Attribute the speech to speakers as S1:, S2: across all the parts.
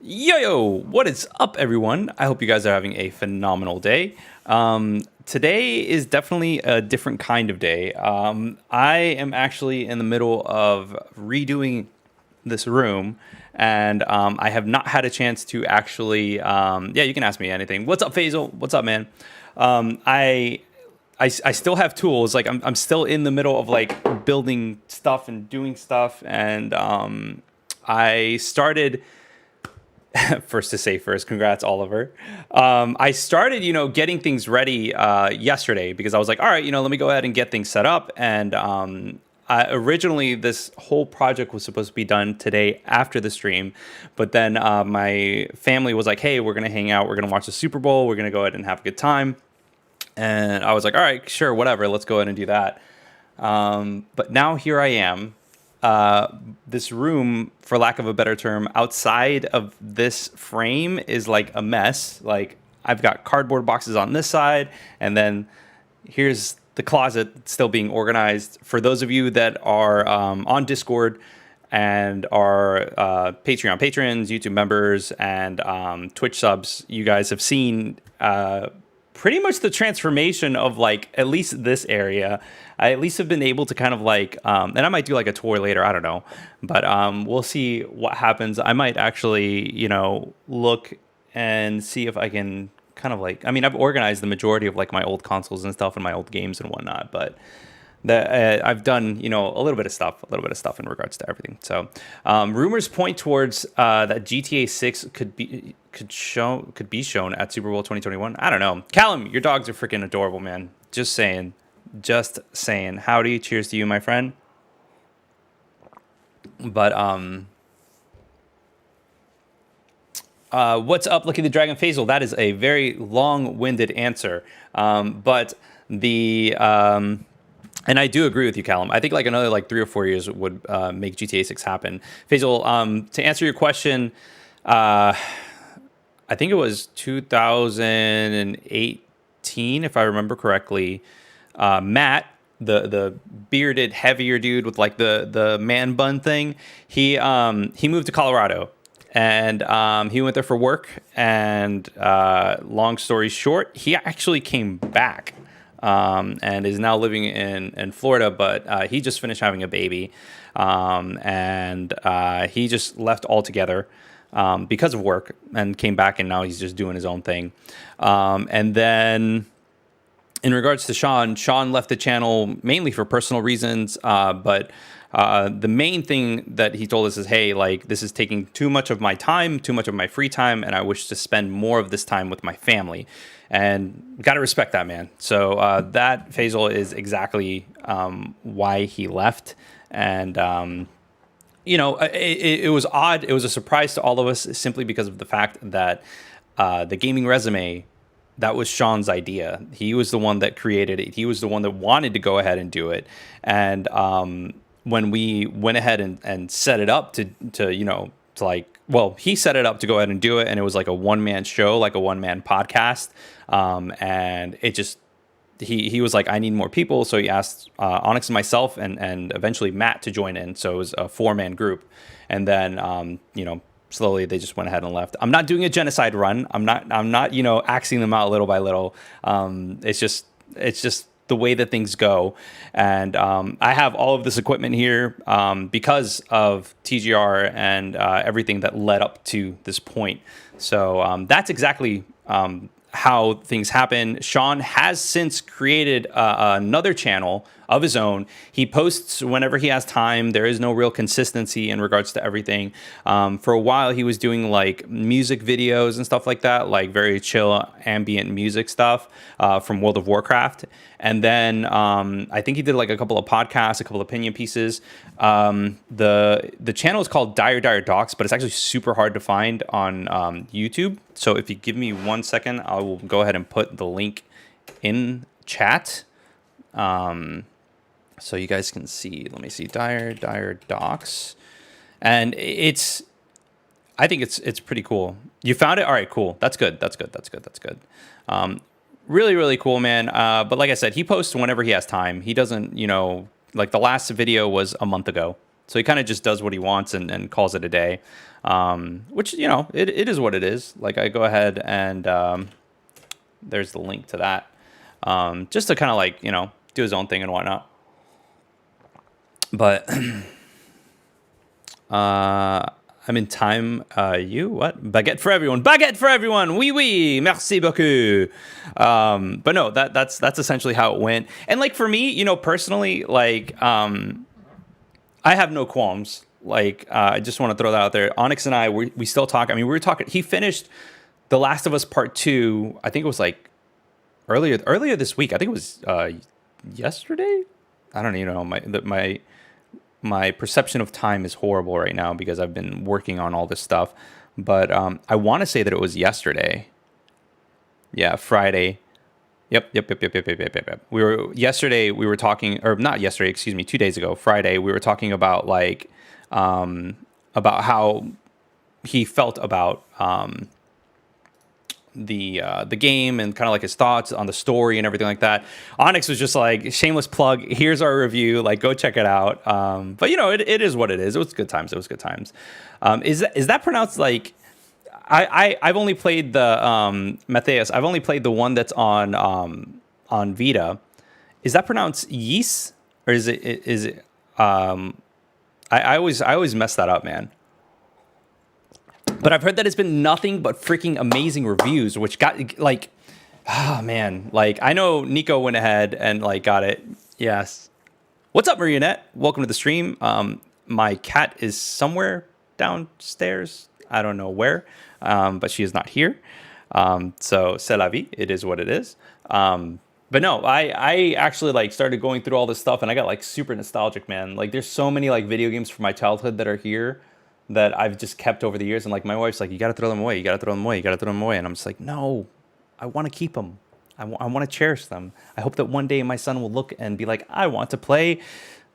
S1: Yo, what is up, everyone? I hope you guys are having a phenomenal day. Today is definitely a different kind of day. I am actually in the middle of redoing this room, and I have not had a chance to actually. Yeah, you can ask me anything. What's up, Faisal? What's up, man? I still have tools. Like I'm still in the middle of like building stuff and doing stuff, and I started. First to say first, congrats, Oliver. I started, getting things ready yesterday because I was like, all right, let me go ahead and get things set up. And originally, this whole project was supposed to be done today after the stream, but then my family was like, hey, we're gonna hang out, we're gonna watch the Super Bowl, we're gonna go ahead and have a good time. And I was like, all right, sure, whatever, let's go ahead and do that. But now here I am. This room, for lack of a better term, outside of this frame is like a mess. Like I've got cardboard boxes on this side, and then here's the closet still being organized. For those of you that are on Discord and are Patreon patrons, YouTube members, and Twitch subs, you guys have seen pretty much the transformation of like at least this area. I at least have been able to kind of like, and I might do like a tour later, I don't know, but we'll see what happens. I might actually, look and see if I can kind of like, I mean, I've organized the majority of like my old consoles and stuff and my old games and whatnot, but I've done, a little bit of stuff in regards to everything. So rumors point towards that GTA 6 could be shown at Super Bowl 2021. I don't know. Callum, your dogs are freaking adorable, man. Just saying. Howdy, cheers to you, my friend. But what's up, Lucky the Dragon Faisal? That is a very long-winded answer. But the and I do agree with you, Callum. I think like another like 3 or 4 years would make GTA 6 happen. Faisal, to answer your question, I think it was 2018, if I remember correctly. Matt, the bearded, heavier dude with like the man bun thing, he moved to Colorado, and he went there for work. And long story short, he actually came back. And is now living in Florida, but he just finished having a baby, and he just left altogether because of work and came back, and now he's just doing his own thing. And then in regards to Sean left the channel mainly for personal reasons, but the main thing that he told us is, hey, like this is taking too much of my time, too much of my free time, and I wish to spend more of this time with my family. And got to respect that, man. So that Faisal is exactly why he left. And, it was odd. It was a surprise to all of us simply because of the fact that the gaming resume, that was Sean's idea. He was the one that created it. He was the one that wanted to go ahead and do it. And when we went ahead and set it up to like, well, he set it up to go ahead and do it, and it was like a one-man show, like a one-man podcast, and it just he was like, I need more people, so he asked Onyx and myself and eventually Matt to join in, so it was a 4-man group. And then slowly they just went ahead and left. I'm not doing a genocide run. I'm not axing them out little by little. It's just the way that things go. And I have all of this equipment here because of TGR and everything that led up to this point. So that's exactly how things happen. Sean has since created another channel of his own. He posts whenever he has time. There is no real consistency in regards to everything. For a while, he was doing like music videos and stuff like that, like very chill ambient music stuff from World of Warcraft. And then I think he did like a couple of podcasts, a couple of opinion pieces. The channel is called Dire Docs, but it's actually super hard to find on YouTube. So if you give me 1 second, I will go ahead and put the link in chat. So you guys can see. Let me see. Dire Docs. And I think it's pretty cool. You found it? All right, cool. That's good. Really, really cool, man. But like I said, he posts whenever he has time. He doesn't, like the last video was a month ago. So he kind of just does what he wants and calls it a day, which, you know, it is what it is. Like, I go ahead and there's the link to that, just to kind of like, you know, do his own thing and whatnot. But I'm in time. You what? Baguette for everyone. Baguette for everyone. Oui, oui. Merci beaucoup. But no, that's essentially how it went. And like for me, you know, personally, like I have no qualms. Like I just want to throw that out there. Onyx and I, we still talk. I mean, we were talking. He finished The Last of Us Part 2. I think it was like earlier this week. I think it was yesterday. I don't even know. My perception of time is horrible right now because I've been working on all this stuff. But I want to say that it was yesterday. Yeah, Friday. Yep. Yesterday we were talking, or not yesterday, excuse me, 2 days ago, Friday, we were talking about like about how he felt about the game and kind of like his thoughts on the story and everything like that. Onyx was just like, shameless plug, here's our review, like go check it out. But you know, it is what it is. It was good times. Is that pronounced like, I've only played the Matthias, I've only played the one that's on Vita. Is that pronounced Yeast, or is it I always mess that up, man. But I've heard that it's been nothing but freaking amazing reviews, which got like, man, like I know Nico went ahead and like got it. Yes. What's up, Marionette? Welcome to the stream. My cat is somewhere downstairs. I don't know where, but she is not here. So c'est la vie. It is what it is. But no, I actually like started going through all this stuff and I got like super nostalgic, man. Like there's so many like video games from my childhood that are here that I've just kept over the years. And like my wife's like, you got to throw them away. You got to throw them away. You got to throw them away. And I'm just like, no, I want to keep them. I want to cherish them. I hope that one day my son will look and be like, I want to play,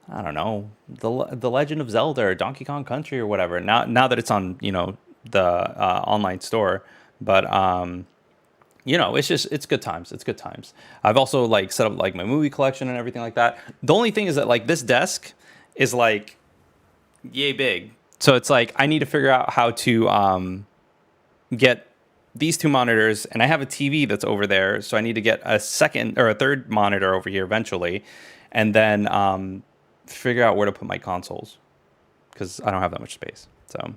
S1: I don't know, the Legend of Zelda or Donkey Kong Country or whatever. Now that it's on, you know, the online store. But, you know, it's good times. It's good times. I've also like set up like my movie collection and everything like that. The only thing is that like this desk is like yay big. So it's like I need to figure out how to get these two monitors, and I have a TV that's over there, so I need to get a second or a third monitor over here eventually, and then figure out where to put my consoles because I don't have that much space. So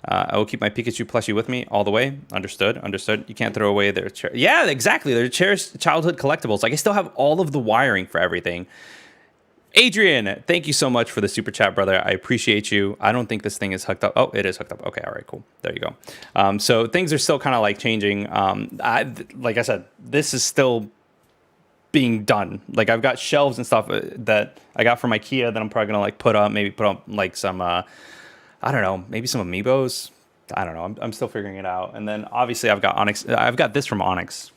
S1: I will keep my Pikachu plushie with me all the way. Understood. You can't throw away their yeah, exactly. They're cherished childhood collectibles. Like I still have all of the wiring for everything. Adrian, thank you so much for the super chat, brother. I appreciate you. I don't think this thing is hooked up. Oh, it is hooked up. Okay, all right, cool. There you go. So things are still kind of like changing. Like I said, this is still being done. Like I've got shelves and stuff that I got from IKEA that I'm probably gonna like put up like some, I don't know, maybe some Amiibos. I don't know. I'm still figuring it out. And then obviously I've got Onyx. I've got this from Onyx.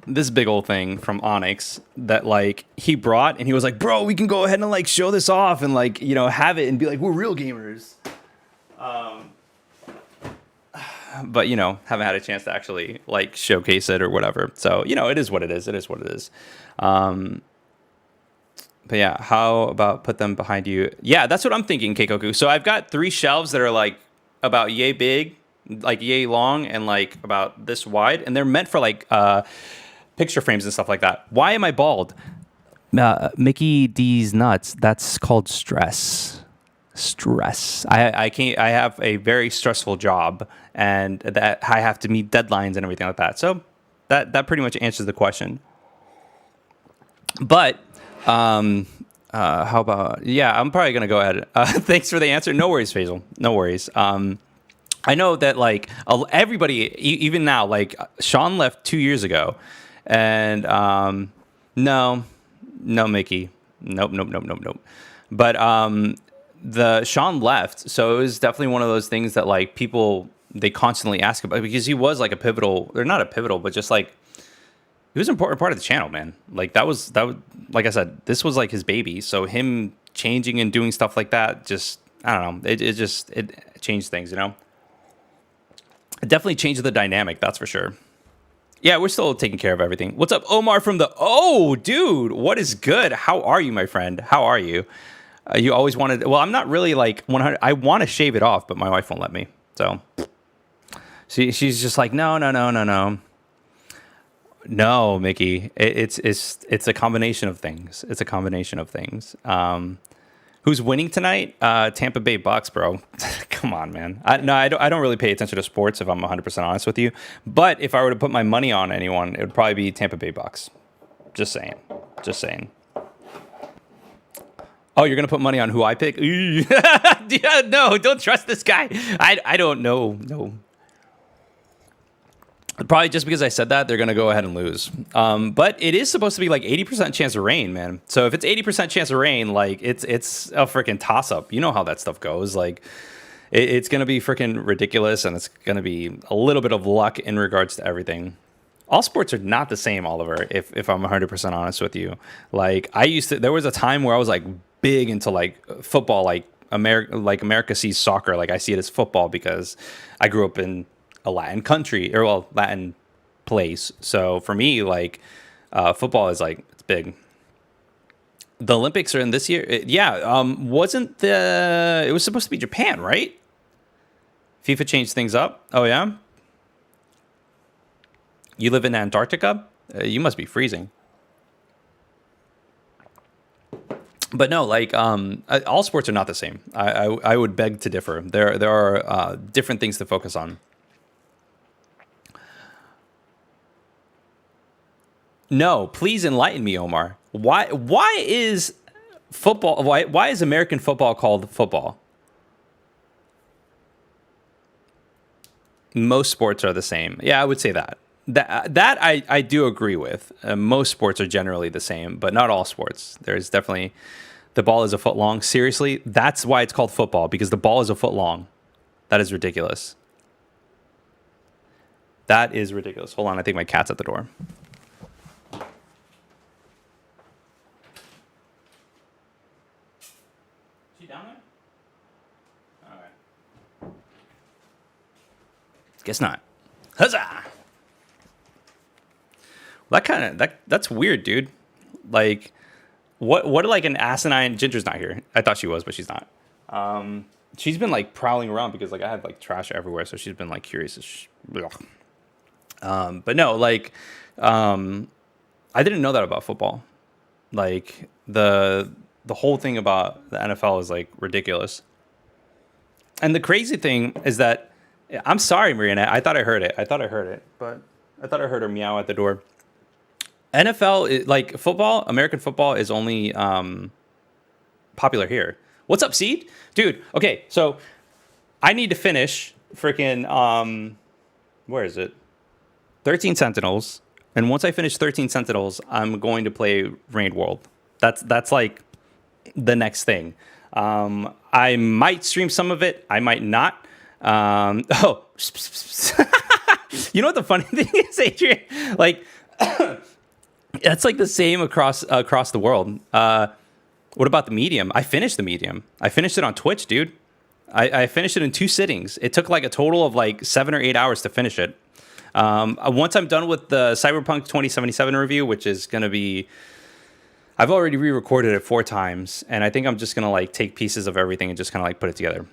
S1: This big old thing from Onyx that like he brought and he was like, bro, we can go ahead and like show this off and like, you know, have it and be like, we're real gamers. But you know, haven't had a chance to actually like showcase it or whatever. So, you know, it is what it is. It is what it is. But yeah, how about put them behind you? Yeah, that's what I'm thinking, Keikoku. So I've got 3 shelves that are like about yay big, like yay long and like about this wide. And they're meant for like, picture frames and stuff like that. Why am I bald? Mickey D's nuts. That's called stress. I can't. I have a very stressful job, and that I have to meet deadlines and everything like that. So that pretty much answers the question. But how about I'm probably gonna go ahead. Thanks for the answer. No worries, Faisal. No worries. I know that like everybody, even now, like Sean left 2 years ago. And no, Mickey, nope. But the Sean left, so it was definitely one of those things that like people they constantly ask about because he was like a pivotal, or not a pivotal, but just like he was an important part of the channel, man. Like that was like I said, this was like his baby. So him changing and doing stuff like that, just I don't know, it changed things, you know. It definitely changed the dynamic, that's for sure. Yeah, we're still taking care of everything. What's up, Omar from the... Oh, dude, what is good? How are you, my friend? How are you? You always wanted... Well, I'm not really like 100... I want to shave it off, but my wife won't let me. So she's just like, no, no, no, no, no. No, Mickey. It's a combination of things. It's a combination of things. Who's winning tonight? Tampa Bay Bucks, bro. Come on, man. I don't really pay attention to sports, if I'm 100% honest with you. But if I were to put my money on anyone, it would probably be Tampa Bay Bucks. Just saying. Just saying. Oh, you're going to put money on who I pick? Yeah, no, don't trust this guy. I don't know. No. Probably just because I said that, they're going to go ahead and lose. But it is supposed to be like 80% chance of rain, man. So if it's 80% chance of rain, like it's a freaking toss-up. You know how that stuff goes. Like it's going to be freaking ridiculous, and it's going to be a little bit of luck in regards to everything. All sports are not the same, Oliver, if I'm 100% honest with you. Like there was a time where I was like big into like football, like America sees soccer. Like I see it as football because I grew up in a Latin country, or well, Latin place. So for me, like football is like, it's big. The Olympics are in this year. It was supposed to be Japan, right? FIFA changed things up. Oh yeah. You live in Antarctica? You must be freezing. But no, like all sports are not the same. I would beg to differ. There are different things to focus on. No, please enlighten me, Omar. Why is football? Why is American football called football? Most sports are the same. Yeah, I would say that. That I do agree with. Most sports are generally the same, but not all sports. There's definitely the ball is a foot long. Seriously, that's why it's called football, because the ball is a foot long. That is ridiculous. That is ridiculous. Hold on, I think my cat's at the door. She down there? All right. Guess not. Huzzah! That's weird, dude. Like, what like an asinine... Ginger's not here. I thought she was, but she's not. She's been like prowling around because like I have like trash everywhere, so she's been like curious as but no, like I didn't know that about football. Like the whole thing about the NFL is like ridiculous. And the crazy thing is that I'm sorry, Marina. I thought I heard it, but I thought I heard her meow at the door. NFL, like football, American football is only popular here. What's up, Seed? Dude, okay, so I need to finish freaking, where is it? 13 Sentinels. And once I finish 13 Sentinels, I'm going to play Raid World. That's like the next thing. I might stream some of it. I might not. Oh, you know what the funny thing is, Adrian? Like, it's like the same across the world. What about the Medium? I finished the Medium. I finished it on Twitch, dude. I finished it in 2 sittings. It took like a total of like 7 or 8 hours to finish it. Once I'm done with the Cyberpunk 2077 review, which is going to be... I've already re-recorded it 4 times, and I think I'm just going to like take pieces of everything and just kind of like put it together.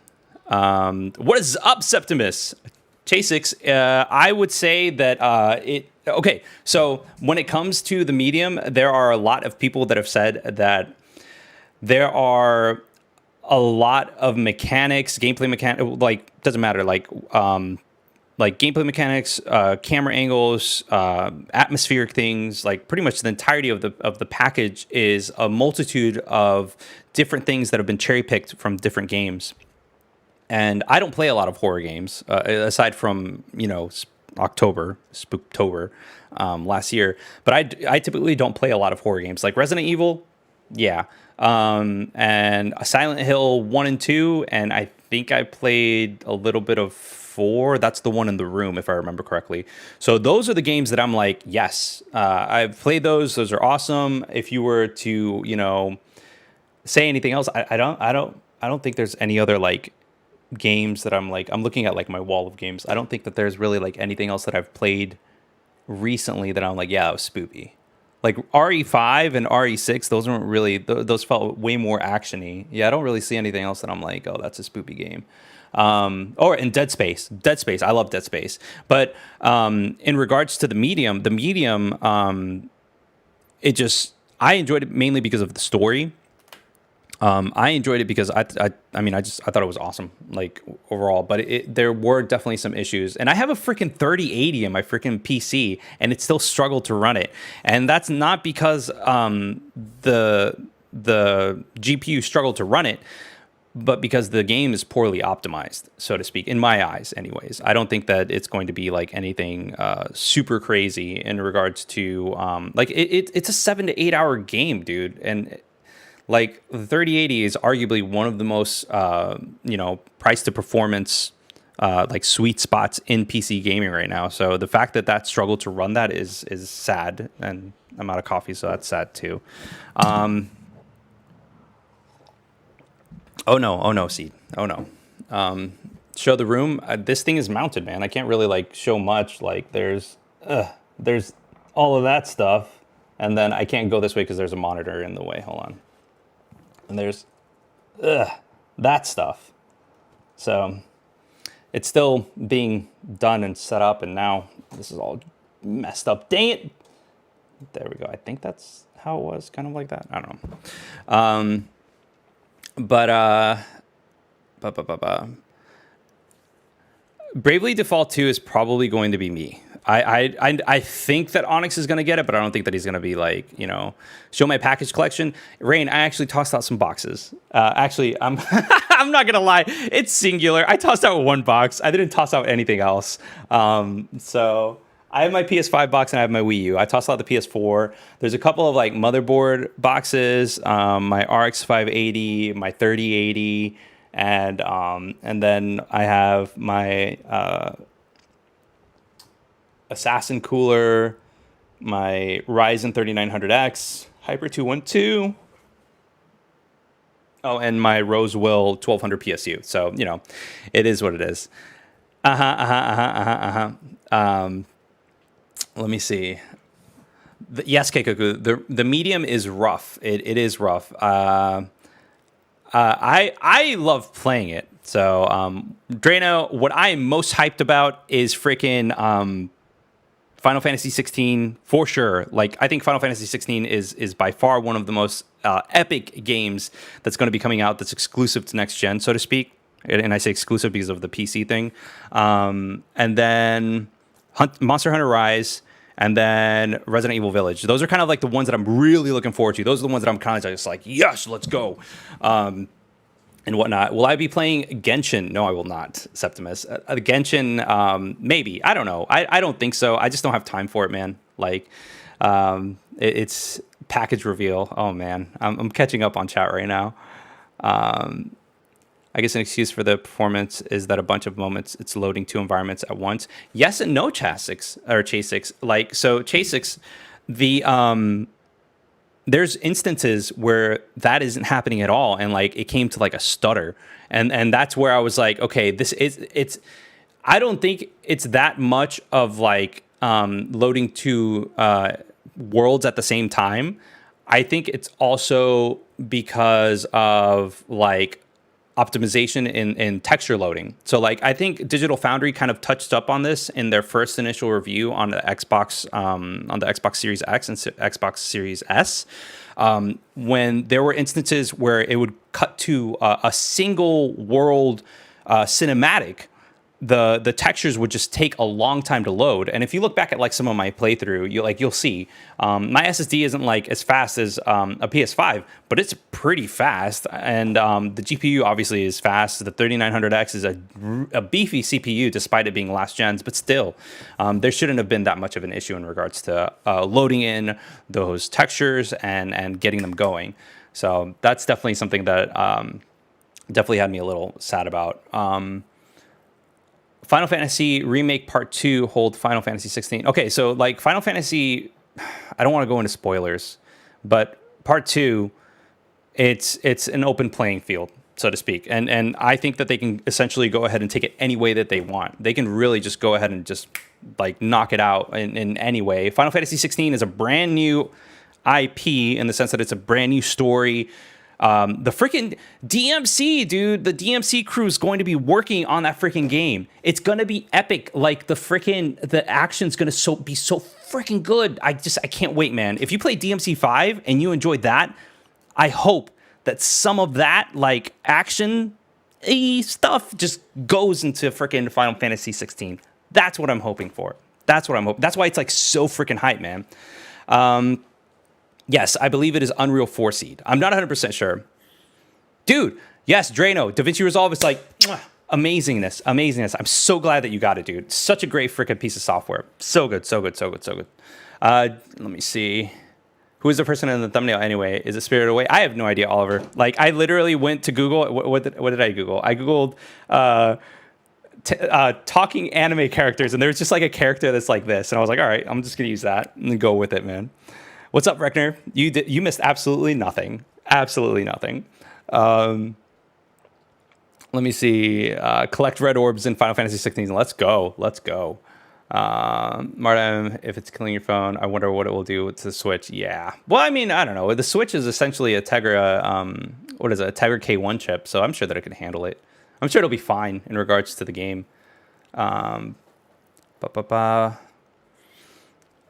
S1: What is up, Septimus? Chasix, I would say that it... Okay, so when it comes to the Medium, there are a lot of people that have said that there are a lot of mechanics, gameplay mechanics, like, doesn't matter, like gameplay mechanics, camera angles, atmospheric things, like pretty much the entirety of the package is a multitude of different things that have been cherry-picked from different games. And I don't play a lot of horror games, aside from, Spooktober last year. But I typically don't play a lot of horror games. Like Resident Evil, yeah. And Silent Hill 1 and 2, and I think I played a little bit of 4. That's the one in the room, if I remember correctly. So those are the games that I'm like, yes, I've played those. Those are awesome. If you were to, say anything else, I don't think there's any other like games that I'm looking at like my wall of games. I don't think that there's really like anything else that I've played recently that I'm like, yeah, it was spoopy. Like RE5 and RE6, those weren't really, those felt way more actiony. Yeah, I don't really see anything else that I'm like, oh, that's a spoopy game. Or in Dead Space. Dead Space, I love Dead Space. But in regards to the medium, it just, I enjoyed it mainly because of the story. I enjoyed it because I mean, I thought it was awesome, like overall. But there were definitely some issues, and I have a freaking 3080 in my freaking PC, and it still struggled to run it. And that's not because the GPU struggled to run it, but because the game is poorly optimized, so to speak, in my eyes, anyways. I don't think that it's going to be like anything super crazy in regards to like it's a 7 to 8 hour game, dude, and like the 3080 is arguably one of the most, price to performance, like sweet spots in PC gaming right now. So the fact that struggled to run that is sad, and I'm out of coffee, so that's sad too. Oh no, Seed. Oh no. Show the room. This thing is mounted, man. I can't really like show much. Like there's all of that stuff, and then I can't go this way because there's a monitor in the way. Hold on. And there's that stuff. So it's still being done and set up, and now this is all messed up. Dang it. There we go. I think that's how it was, kind of like that. I don't know. Bravely Default 2 is probably going to be me. I think that Onyx is going to get it, but I don't think that he's going to be like, show my package collection. Rain, I actually tossed out some boxes. Actually, I'm I'm not going to lie. It's singular. I tossed out one box. I didn't toss out anything else. So I have my PS5 box and I have my Wii U. I tossed out the PS4. There's a couple of like motherboard boxes, my RX 580, my 3080, and then I have my Assassin cooler, my Ryzen 3900X, Hyper 212. Oh, and my Rosewill 1200 PSU. So, it is what it is. Let me see. Yes, Keikoku, the medium is rough. It is rough. I love playing it. So, Drano, what I am most hyped about is freaking Final Fantasy 16 for sure. Like, I think Final Fantasy 16 is by far one of the most epic games that's going to be coming out that's exclusive to next gen, so to speak. And I say exclusive because of the PC thing. And then Monster Hunter Rise, and then Resident Evil Village. Those are kind of like the ones that I'm really looking forward to. Those are the ones that I'm kind of just like, yes, let's go. And whatnot. Will I be playing Genshin? No, I will not, Septimus. Genshin, maybe. I don't know. I don't think so. I just don't have time for it, man. Like, it's package reveal. Oh, man. I'm catching up on chat right now. I guess an excuse for the performance is that a bunch of moments it's loading two environments at once. Yes and no, Chasix. Like, so Chasix, there's instances where that isn't happening at all, and like it came to like a stutter, and that's where I was like, okay, it's I don't think it's that much of like loading two worlds at the same time. I think it's also because of like optimization in texture loading. So like I think Digital Foundry kind of touched up on this in their first initial review on the Xbox Series X and Xbox Series S, when there were instances where it would cut to a single world cinematic. The textures would just take a long time to load, and if you look back at like some of my playthrough, you'll see my SSD isn't like as fast as a PS5, but it's pretty fast, and the GPU obviously is fast. The 3900X is a beefy CPU despite it being last gens, but still, there shouldn't have been that much of an issue in regards to loading in those textures and getting them going. So that's definitely something that definitely had me a little sad about. Final Fantasy Remake Part 2 hold Final Fantasy 16. Okay, so like Final Fantasy, I don't want to go into spoilers, but Part 2, it's an open playing field. so to speak. And I think that they can essentially go ahead and take it any way that they want. They can really just go ahead and just like knock it out in any way. Final Fantasy 16 is a brand new IP in the sense that it's a brand new story. The freaking DMC, dude, the DMC crew is going to be working on that freaking game. It's going to be epic. Like the action's going to be so freaking good. I can't wait, man. If you play DMC 5 and you enjoyed that, I hope that some of that like action stuff just goes into freaking Final Fantasy 16. That's what I'm hoping for. That's what I'm hoping. That's why it's like so freaking hype, man. Yes, I believe it is Unreal 4 seed. I'm not 100% sure. Dude, yes, Drano, DaVinci Resolve is like amazingness. I'm so glad that you got it, dude. Such a great freaking piece of software. So good. Let me see. Who is the person in the thumbnail anyway? Is it Spirited Away? I have no idea, Oliver. Like, I literally went to Google. What did I Google? I Googled talking anime characters, and there's just like a character that's like this. And I was like, all right, I'm just going to use that and go with it, man. What's up, Reckner? You missed absolutely nothing. Absolutely nothing. Let me see. Collect red orbs in Final Fantasy 16. Let's go. Marta, if it's killing your phone, I wonder what it will do with the Switch. Yeah. Well, I mean, I don't know. The Switch is essentially a Tegra, a Tegra K1 chip, so I'm sure that it can handle it. I'm sure it'll be fine in regards to the game.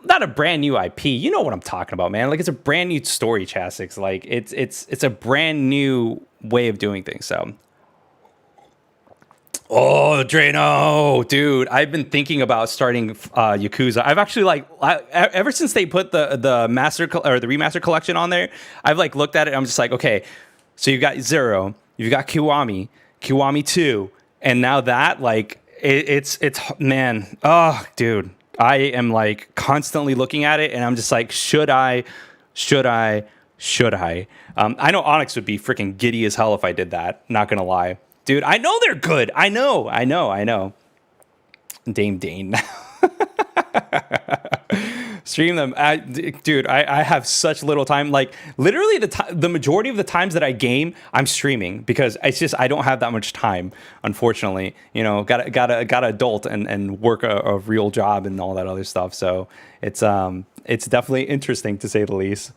S1: Not a brand new IP. You know what I'm talking about, man. Like, it's a brand new story, Chastix. Like, it's a brand new way of doing things. So, oh, Drano, dude, I've been thinking about starting Yakuza. I've actually ever since they put the remaster collection on there, I've like looked at it. And I'm just like, okay, so you've got Zero, you've got Kiwami 2, and now that it's man, oh, dude. I am like constantly looking at it and I'm just like, should I? I know Onyx would be freaking giddy as hell if I did that. Not going to lie. Dude, I know they're good. I know. Dame Dane. Stream them. Dude, I have such little time. Like literally the majority of the times that I game, I'm streaming because it's just I don't have that much time, unfortunately. You know, gotta adult and work a real job and all that other stuff. So it's definitely interesting to say the least.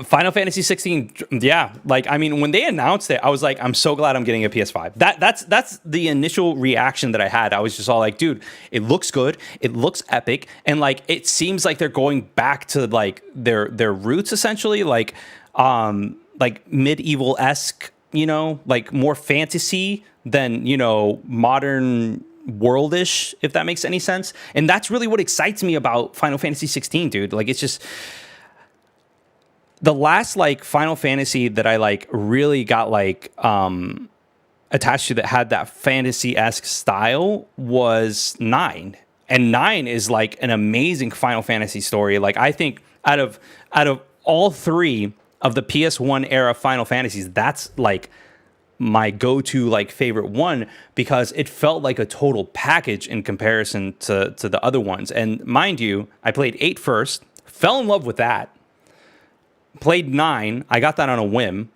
S1: Final Fantasy 16, yeah. Like, I mean, when they announced it, I was like, I'm so glad I'm getting a PS5. That's the initial reaction that I had. I was just all like, dude, it looks good. It looks epic. And like, it seems like they're going back to like their roots, essentially, like medieval-esque, you know, like more fantasy than, you know, modern worldish, if that makes any sense. And that's really what excites me about Final Fantasy 16, dude. Like, it's just the last like Final Fantasy that I like really got like attached to that had that fantasy-esque style was 9. And 9 is like an amazing Final Fantasy story. Like, I think out of all 3 of the PS1 era Final Fantasies, that's like my go-to like favorite one because it felt like a total package in comparison to the other ones. And mind you, I played 8 first, fell in love with that. Played 9. I got that on a whim.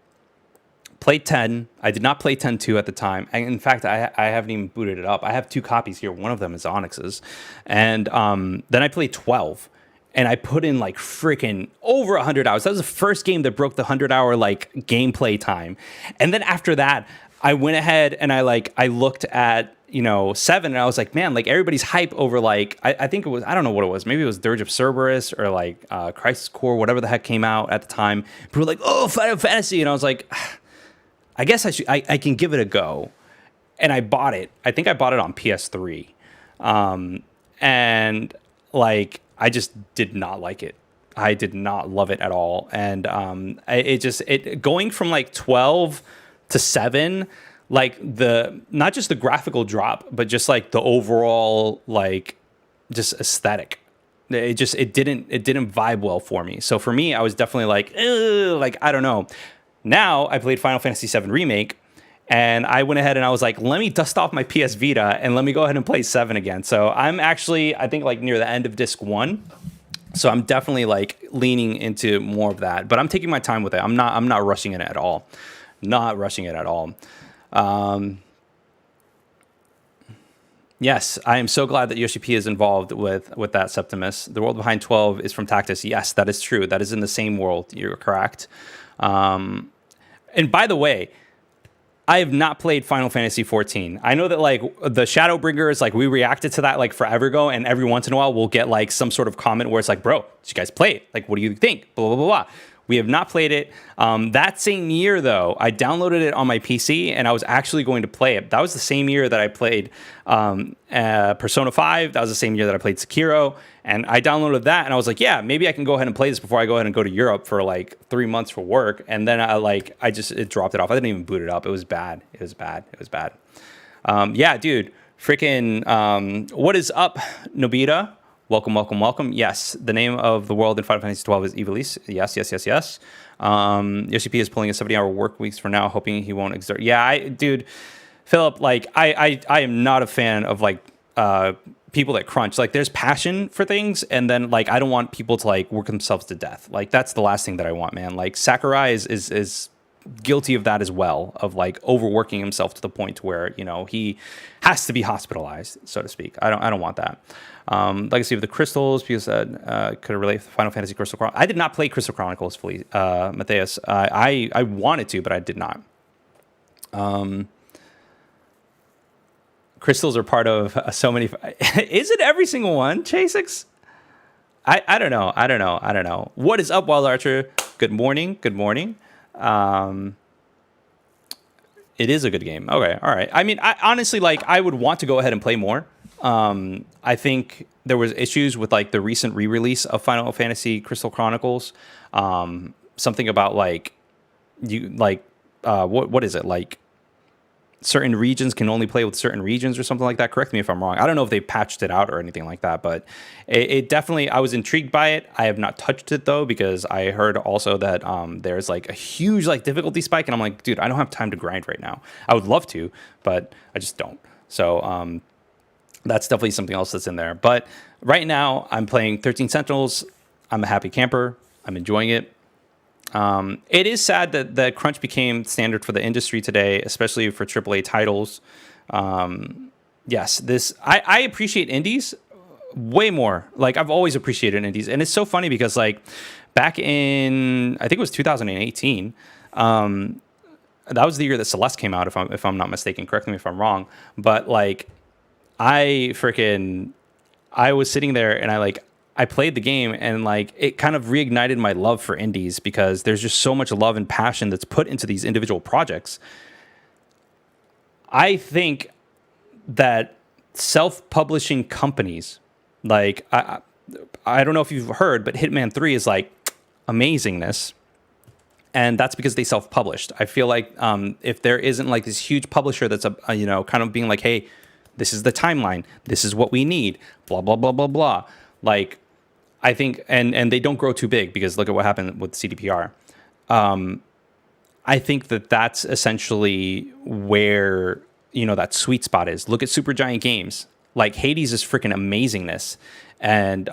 S1: Played 10. I did not play 10-2 at the time. In fact, I haven't even booted it up. I have 2 copies here. One of them is Onyx's. And then I played 12. And I put in like freaking over 100 hours. That was the first game that broke the 100-hour like gameplay time. And then after that, I went ahead and I looked at, you know, 7, and I was like, man, like everybody's hype over like I think it was, I don't know what it was, maybe it was Dirge of Cerberus or like Crisis Core, whatever the heck came out at the time. People were like, oh, Final Fantasy, and I was like, I guess I can give it a go, and I bought it. I think I bought it on PS3, and like I just did not like it. I did not love it at all, and it going from like 12 to 7. Like not just the graphical drop, but just like the overall like just aesthetic. It didn't vibe well for me. So for me, I was definitely like I don't know. Now I played Final Fantasy VII Remake, and I went ahead and I was like, let me dust off my PS Vita and let me go ahead and play 7 again. So I'm actually, I think like near the end of disc 1. So I'm definitely like leaning into more of that, but I'm taking my time with it. I'm not rushing it at all. Not rushing it at all. Yes, I am so glad that Yoshi P is involved with that, Septimus. The world behind 12 is from Tactus. Yes, that is true. That is in the same world. You're correct. And by the way, I have not played Final Fantasy 14. I know that like the Shadowbringers, like we reacted to that like forever ago, and every once in a while we'll get like some sort of comment where it's like, bro, did you guys play it? Like, what do you think? Blah, blah, blah, blah. We have not played it. That same year, though, I downloaded it on my PC, and I was actually going to play it. That was the same year that I played Persona 5. That was the same year that I played Sekiro. And I downloaded that, and I was like, yeah, maybe I can go ahead and play this before I go ahead and go to Europe for like 3 months for work. And then it dropped it off. I didn't even boot it up. It was bad. It was bad. Yeah, dude, freaking, what is up, Nobita? Welcome, welcome, welcome. Yes, the name of the world in Final Fantasy 12 is Ivalice. Yes. Yoshi P is pulling a 70-hour work weeks for now, hoping he won't exert. Yeah, dude, Philip, like, I am not a fan of, like, people that crunch. Like, there's passion for things, and then, like, I don't want people to, like, work themselves to death. Like, that's the last thing that I want, man. Like, Sakurai is guilty of that as well, of, like, overworking himself to the point where, you know, he has to be hospitalized, so to speak. I don't want that. Legacy of the Crystals, because could relate to Final Fantasy Crystal Chronicles. I did not play Crystal Chronicles fully, Matthias. I wanted to, but I did not. Crystals are part of so many. Is it every single one, Chasix? I don't know. What is up, Wild Archer? Good morning. It is a good game. Okay, all right. I mean, I honestly, like, I would want to go ahead and play more. I think there was issues with like the recent re-release of Final Fantasy Crystal Chronicles. Something about like what is it, like certain regions can only play with certain regions or something like that. Correct me if I'm wrong. I don't know if they patched it out or anything like that, but it definitely, I was intrigued by it. I have not touched it though, because I heard also that there's like a huge like difficulty spike, and I'm like, dude, I don't have time to grind right now. I would love to, but I just don't. So that's definitely something else that's in there. But right now I'm playing 13 Sentinels. I'm a happy camper. I'm enjoying it. It is sad that the crunch became standard for the industry today, especially for AAA titles. Yes, I appreciate indies way more. Like, I've always appreciated indies. And it's so funny because, like, back in, I think it was 2018, that was the year that Celeste came out, if I'm not mistaken. Correct me if I'm wrong. But, like, I was sitting there and I played the game, and like it kind of reignited my love for indies, because there's just so much love and passion that's put into these individual projects. I think that self-publishing companies, like I don't know if you've heard, but Hitman 3 is like amazingness. And that's because they self-published. I feel like if there isn't like this huge publisher that's kind of being like, hey, this is the timeline, this is what we need, blah, blah, blah, blah, blah. Like, I think, and they don't grow too big, because look at what happened with CDPR. I think that that's essentially where, that sweet spot is. Look at Supergiant Games. Like, Hades is freaking amazingness. And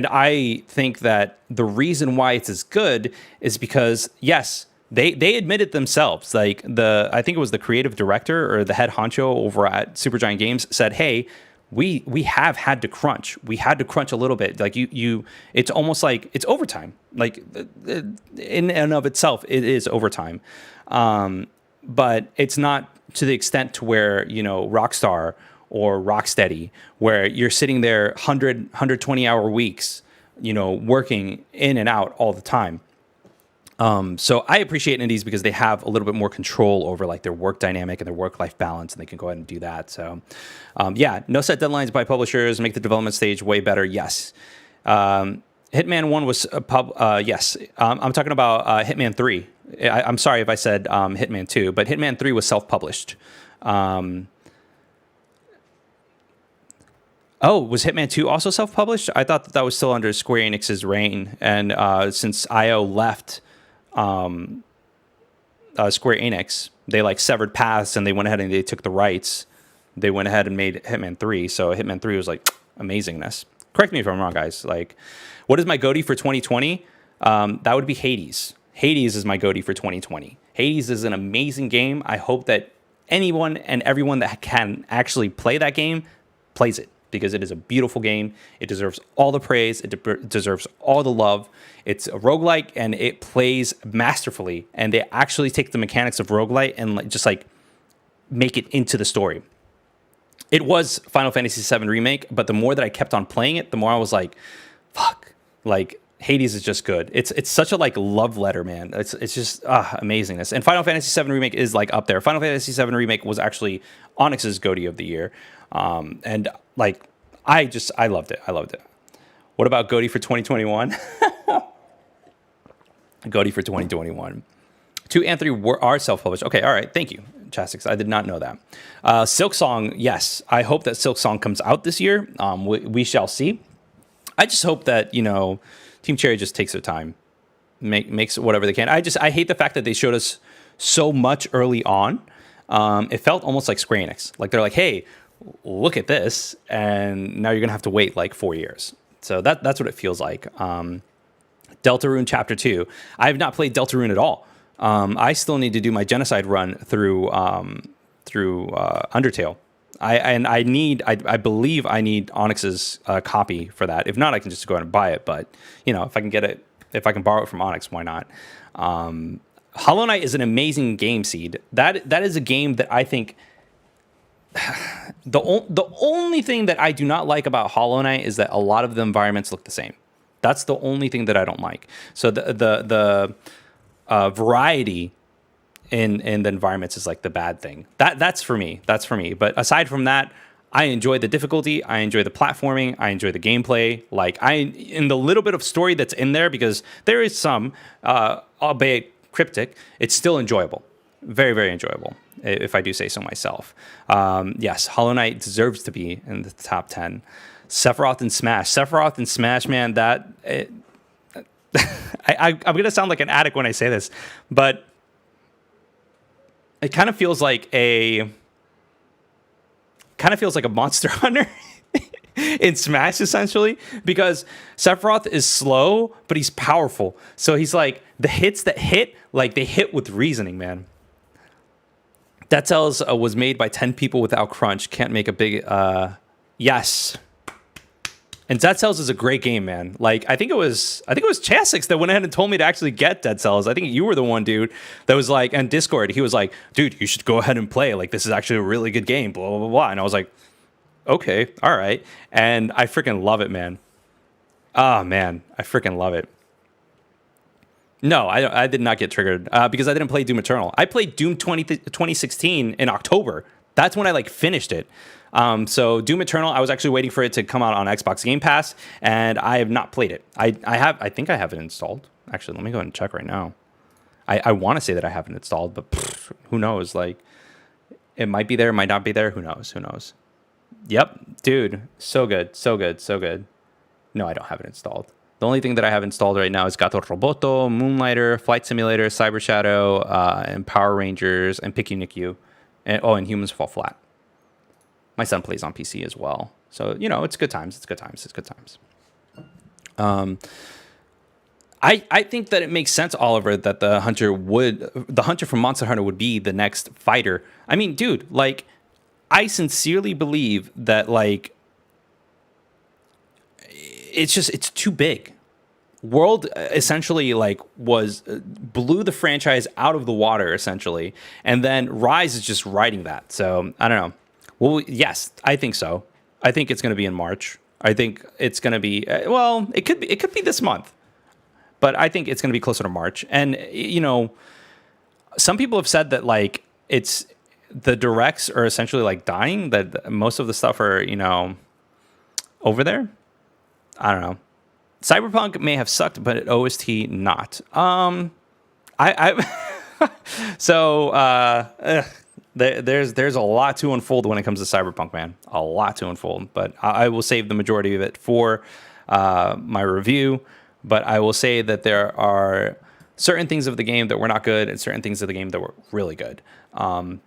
S1: I think that the reason why it's as good is because, yes, they admitted themselves. Like, I think it was the creative director or the head honcho over at Supergiant Games said, hey, we have had to crunch. We had to crunch a little bit. Like, it's almost like it's overtime. Like, in and of itself, it is overtime. But it's not to the extent to where, Rockstar or Rocksteady, where you're sitting there 120 hour weeks, working in and out all the time. So I appreciate indies because they have a little bit more control over like their work dynamic and their work-life balance, and they can go ahead and do that. So, no set deadlines by publishers, make the development stage way better. Yes. Hitman 1 was yes. I'm talking about Hitman 3. I'm sorry if I said Hitman 2, but Hitman 3 was self-published. Oh, was Hitman 2 also self-published? I thought that was still under Square Enix's reign, and since IO left Square Enix, they like severed paths, and they went ahead and they took the rights. They went ahead and made Hitman 3. So Hitman 3 was like amazingness. Correct me if I'm wrong, guys. Like, what is my GOTY for 2020? That would be Hades. Hades is my GOTY for 2020. Hades is an amazing game. I hope that anyone and everyone that can actually play that game plays it, because it is a beautiful game. It deserves all the praise. It deserves all the love. It's a roguelike, and it plays masterfully. And they actually take the mechanics of roguelike and just like make it into the story. It was Final Fantasy VII Remake, but the more that I kept on playing it, the more I was like, fuck, like Hades is just good. It's such a like love letter, man. It's just amazingness. And Final Fantasy VII Remake is like up there. Final Fantasy VII Remake was actually Onyx's GOTY of the year. And like, I loved it. I loved it. What about GOTY for 2021? GOTY for 2021. 2 and 3 are self-published. Okay, all right. Thank you, Chastix. I did not know that. Silk Song, yes. I hope that Silk Song comes out this year. We shall see. I just hope that, Team Cherry just takes their time, makes whatever they can. I hate the fact that they showed us so much early on. It felt almost like Square Enix. Like they're like, hey, look at this, and now you're gonna have to wait like 4 years. So that's what it feels like. Deltarune Chapter 2. I have not played Deltarune at all. I still need to do my genocide run through Undertale. I believe I need Onyx's copy for that. If not, I can just go ahead and buy it. But if I can get it, if I can borrow it from Onyx, why not? Hollow Knight is an amazing game, Seed. That is a game that I think the only thing that I do not like about Hollow Knight is that a lot of the environments look the same. That's the only thing that I don't like. So the variety in the environments is like the bad thing. That's for me. But aside from that, I enjoy the difficulty. I enjoy the platforming. I enjoy the gameplay. Like in the little bit of story that's in there, because there is some, albeit cryptic, it's still enjoyable. Very, very enjoyable, if I do say so myself. Yes, Hollow Knight deserves to be in the top 10. Sephiroth and Smash, man, I'm going to sound like an addict when I say this, but it kind of feels like a Monster Hunter in Smash, essentially, because Sephiroth is slow, but he's powerful. So he's like, the hits that hit, like they hit with reasoning, man. Dead Cells was made by 10 people without crunch. Can't make a big, yes. And Dead Cells is a great game, man. Like, I think it was Chastix that went ahead and told me to actually get Dead Cells. I think you were the one, dude, that was like, on Discord, he was like, dude, you should go ahead and play. Like, this is actually a really good game, blah, blah, blah, blah. And I was like, okay, all right. And I freaking love it, man. Oh, man, I freaking love it. No, I did not get triggered because I didn't play Doom Eternal. I played Doom 2016 in October. That's when I like finished it. So Doom Eternal, I was actually waiting for it to come out on Xbox Game Pass, and I have not played it. I think I have it installed. Actually, let me go ahead and check right now. I want to say that I have it installed, but who knows? Like, it might be there, it might not be there. Who knows? Yep, dude, so good. No, I don't have it installed. The only thing that I have installed right now is Gato Roboto, Moonlighter, Flight Simulator, Cyber Shadow, and Power Rangers, and Picky Nick and Humans Fall Flat. My son plays on PC as well. So, it's good times. I think that it makes sense, Oliver, that the hunter from Monster Hunter would be the next fighter. I mean, dude, like, I sincerely believe that, like, it's too big. World essentially like blew the franchise out of the water essentially, and then Rise is just riding that. So I don't know. Well, yes, I think so. I think it's going to be in March. I think it's going to be it could be this month, but I think it's going to be closer to March. And some people have said that like it's the directs are essentially like dying. That most of the stuff are over there. I don't know. Cyberpunk may have sucked, but at OST not. There's a lot to unfold when it comes to Cyberpunk, man. A lot to unfold, but I will save the majority of it for my review. But I will say that there are certain things of the game that were not good and certain things of the game that were really good.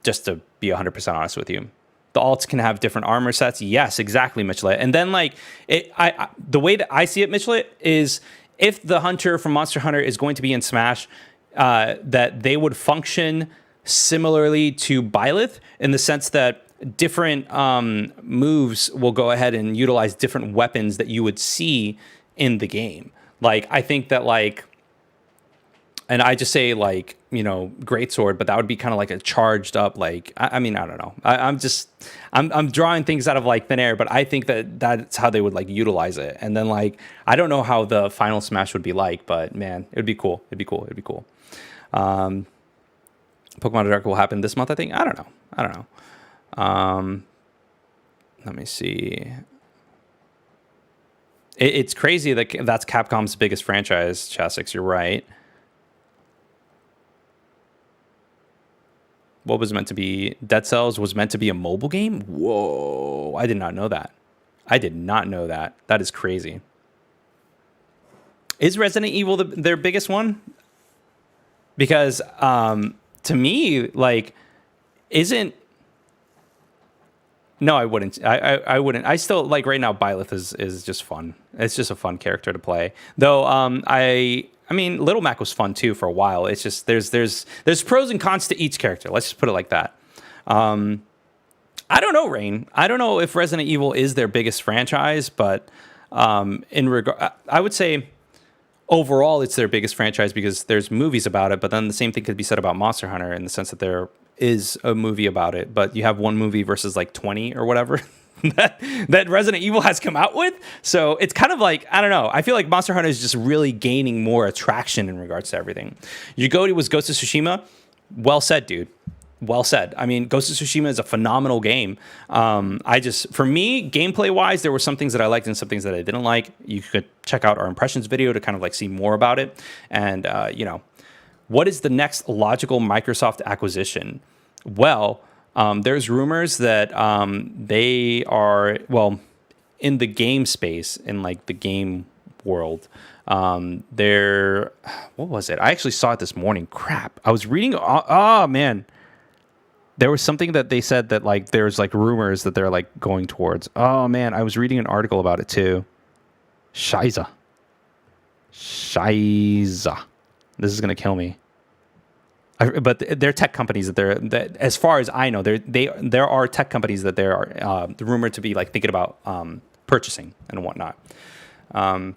S1: Just to be 100% honest with you. The alts can have different armor sets. Yes, exactly, Michelet. And then, like, the way that I see it, Michelet, is if the hunter from Monster Hunter is going to be in Smash, that they would function similarly to Byleth in the sense that different moves will go ahead and utilize different weapons that you would see in the game. Like, I think that, like, and I just say, like, you know, greatsword, but that would be kind of like a charged up, like, I mean, I don't know. I'm drawing things out of like thin air, but I think that that's how they would like utilize it. And then, like, I don't know how the final Smash would be like, but man, it would be cool. It'd be cool. It'd be cool. Pokemon Dark will happen this month, I think. I don't know. Let me see. It's crazy that that's Capcom's biggest franchise, Chastix. You're right. What was meant to be Dead Cells was meant to be a mobile game? Whoa, I did not know that. That is crazy. Is Resident Evil their biggest one? Because to me, like, isn't... No, I wouldn't. I wouldn't. I still, like, right now, Byleth is just fun. It's just a fun character to play. Though I mean, Little Mac was fun too for a while. It's just there's pros and cons to each character. Let's just put it like that. I don't know, Rain. I don't know if Resident Evil is their biggest franchise, but I would say overall it's their biggest franchise because there's movies about it. But then the same thing could be said about Monster Hunter in the sense that there is a movie about it, but you have one movie versus like 20 or whatever that Resident Evil has come out with. So it's kind of like, I don't know. I feel like Monster Hunter is just really gaining more attraction in regards to everything. Yugoti was Ghost of Tsushima. Well said, dude. Well said. I mean, Ghost of Tsushima is a phenomenal game. For me, gameplay wise, there were some things that I liked and some things that I didn't like. You could check out our impressions video to kind of like see more about it. And, you know, what is the next logical Microsoft acquisition? Well, there's rumors that they are, well, in the game space, in like the game world, what was it? I actually saw it this morning. Crap. I was reading, oh man. There was something that they said that like there's like rumors that they're like going towards. Oh man, I was reading an article about it too. Shiza. This is going to kill me. But they're tech companies that as far as I know, there are tech companies that there are rumored to be like thinking about purchasing and whatnot. I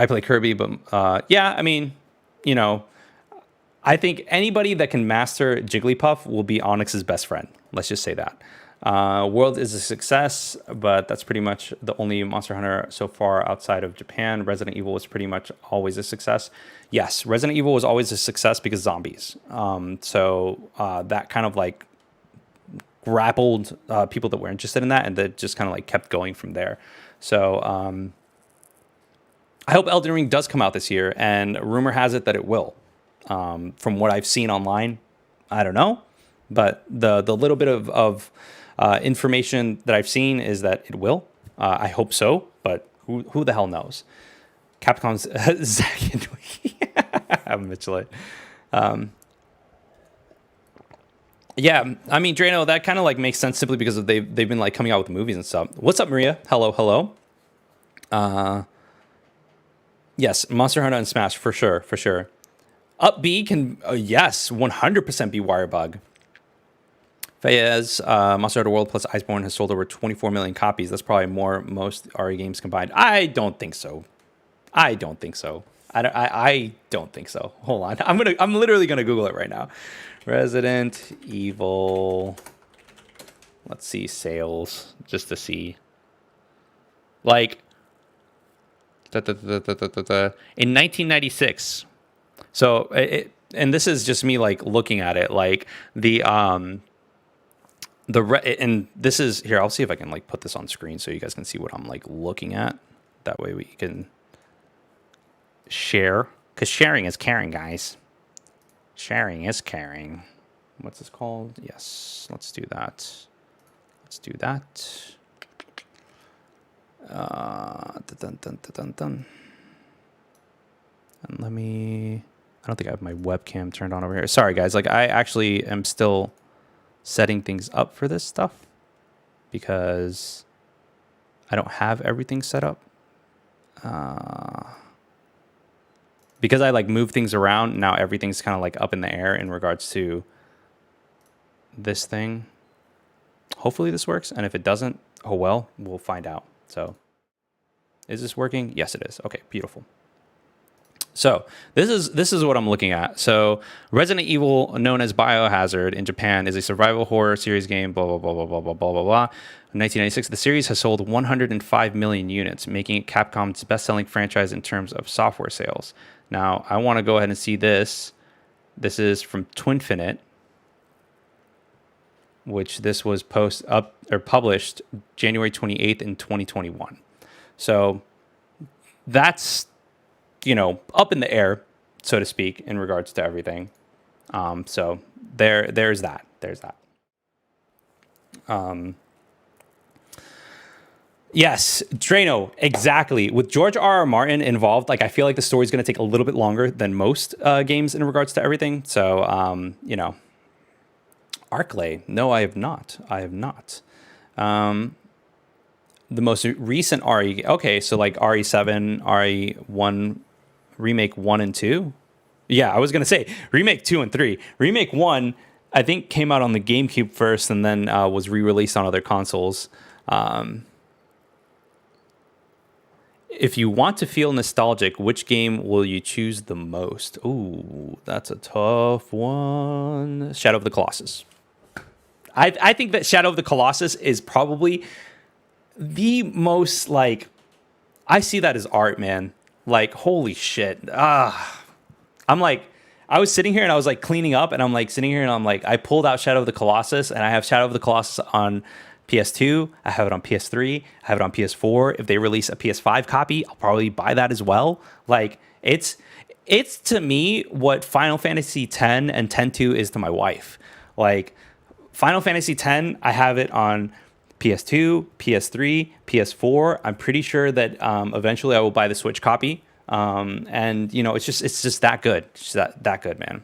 S1: play Kirby, but yeah, I mean, you know, I think anybody that can master Jigglypuff will be Onyx's best friend. Let's just say that. World is a success, but that's pretty much the only Monster Hunter so far outside of Japan. Resident Evil was pretty much always a success. Yes, Resident Evil was always a success because zombies. So that kind of like grappled people that were interested in that, and that just kind of like kept going from there. So I hope Elden Ring does come out this year, and rumor has it that it will. From what I've seen online, I don't know, but the little bit of information that I've seen is that it will. I hope so, but who the hell knows? Capcom's Zach and I'm Mitchell. Yeah, I mean, Drano, that kind of like makes sense simply because they've been like coming out with movies and stuff. What's up, Maria? Hello. Yes, Monster Hunter and Smash for sure. Up B can yes, 100% be Wirebug. Fayez, Monster Hunter World plus Iceborne has sold over 24 million copies. That's probably more most RE games combined. I don't think so. I don't think so. Hold on. I'm literally gonna Google it right now. Resident Evil. Let's see sales just to see. Like in 1996. So and this is just me like looking at it like and this is here. I'll see if I can like put this on screen so you guys can see what I'm like looking at. That way we can share, because sharing is caring, guys. Sharing is caring. What's this called? Yes, let's do that. Dun. And let me. I don't think I have my webcam turned on over here. Sorry, guys. Like, I actually am still setting things up for this stuff because I don't have everything set up. because I like move things around, now everything's kind of like up in the air in regards to this thing. Hopefully this works, and if it doesn't, oh well, we'll find out. So is this working? Yes, it is. Okay, beautiful. So this is what I'm looking at. So Resident Evil, known as Biohazard in Japan, is a survival horror series game, blah, blah, blah, blah, blah, blah, blah, blah, blah. In 1996, the series has sold 105 million units, making it Capcom's best-selling franchise in terms of software sales. Now, I want to go ahead and see this. This is from Twinfinite, which this was published January 28th in 2021. So that's, you know, up in the air, so to speak, in regards to everything. So there's that. Yes, Drano, exactly. With George R.R. Martin involved, like I feel like the story's going to take a little bit longer than most games in regards to everything. So, you know, Arclay, no, I have not. The most recent RE, okay, so like RE7, RE1, Remake 1 and 2? Yeah, I was going to say Remake 2 and 3. Remake 1, I think, came out on the GameCube first and then was re-released on other consoles. If you want to feel nostalgic, which game will you choose the most? Ooh, that's a tough one. Shadow of the Colossus. I think that Shadow of the Colossus is probably the most, like, I see that as art, man. Like, holy shit. I'm like, I was sitting here and I was like cleaning up and I'm like sitting here and I'm like, I pulled out Shadow of the Colossus and I have Shadow of the Colossus on PS2. I have it on PS3. I have it on PS4. If they release a PS5 copy, I'll probably buy that as well. Like, it's to me what Final Fantasy X and X-2 is to my wife. Like, Final Fantasy X, I have it on PS2, PS3, PS4. I'm pretty sure that eventually I will buy the Switch copy. And you know, it's just that good. It's just that good, man.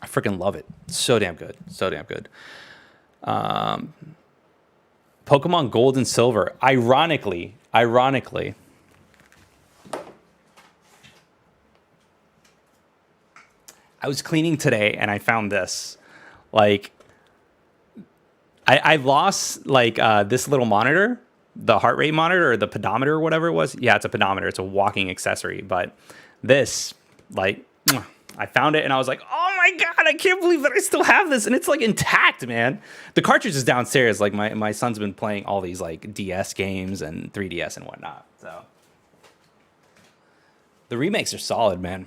S1: I freaking love it. So damn good. Pokemon Gold and Silver. Ironically, I was cleaning today and I found this. Like, I lost like this little monitor, the heart rate monitor or the pedometer or whatever it was. Yeah, it's a pedometer. It's a walking accessory. But this, like, I found it and I was like, oh my God, I can't believe that I still have this. And it's like intact, man. The cartridge is downstairs. Like my son's been playing all these like DS games and 3DS and whatnot. So the remakes are solid, man.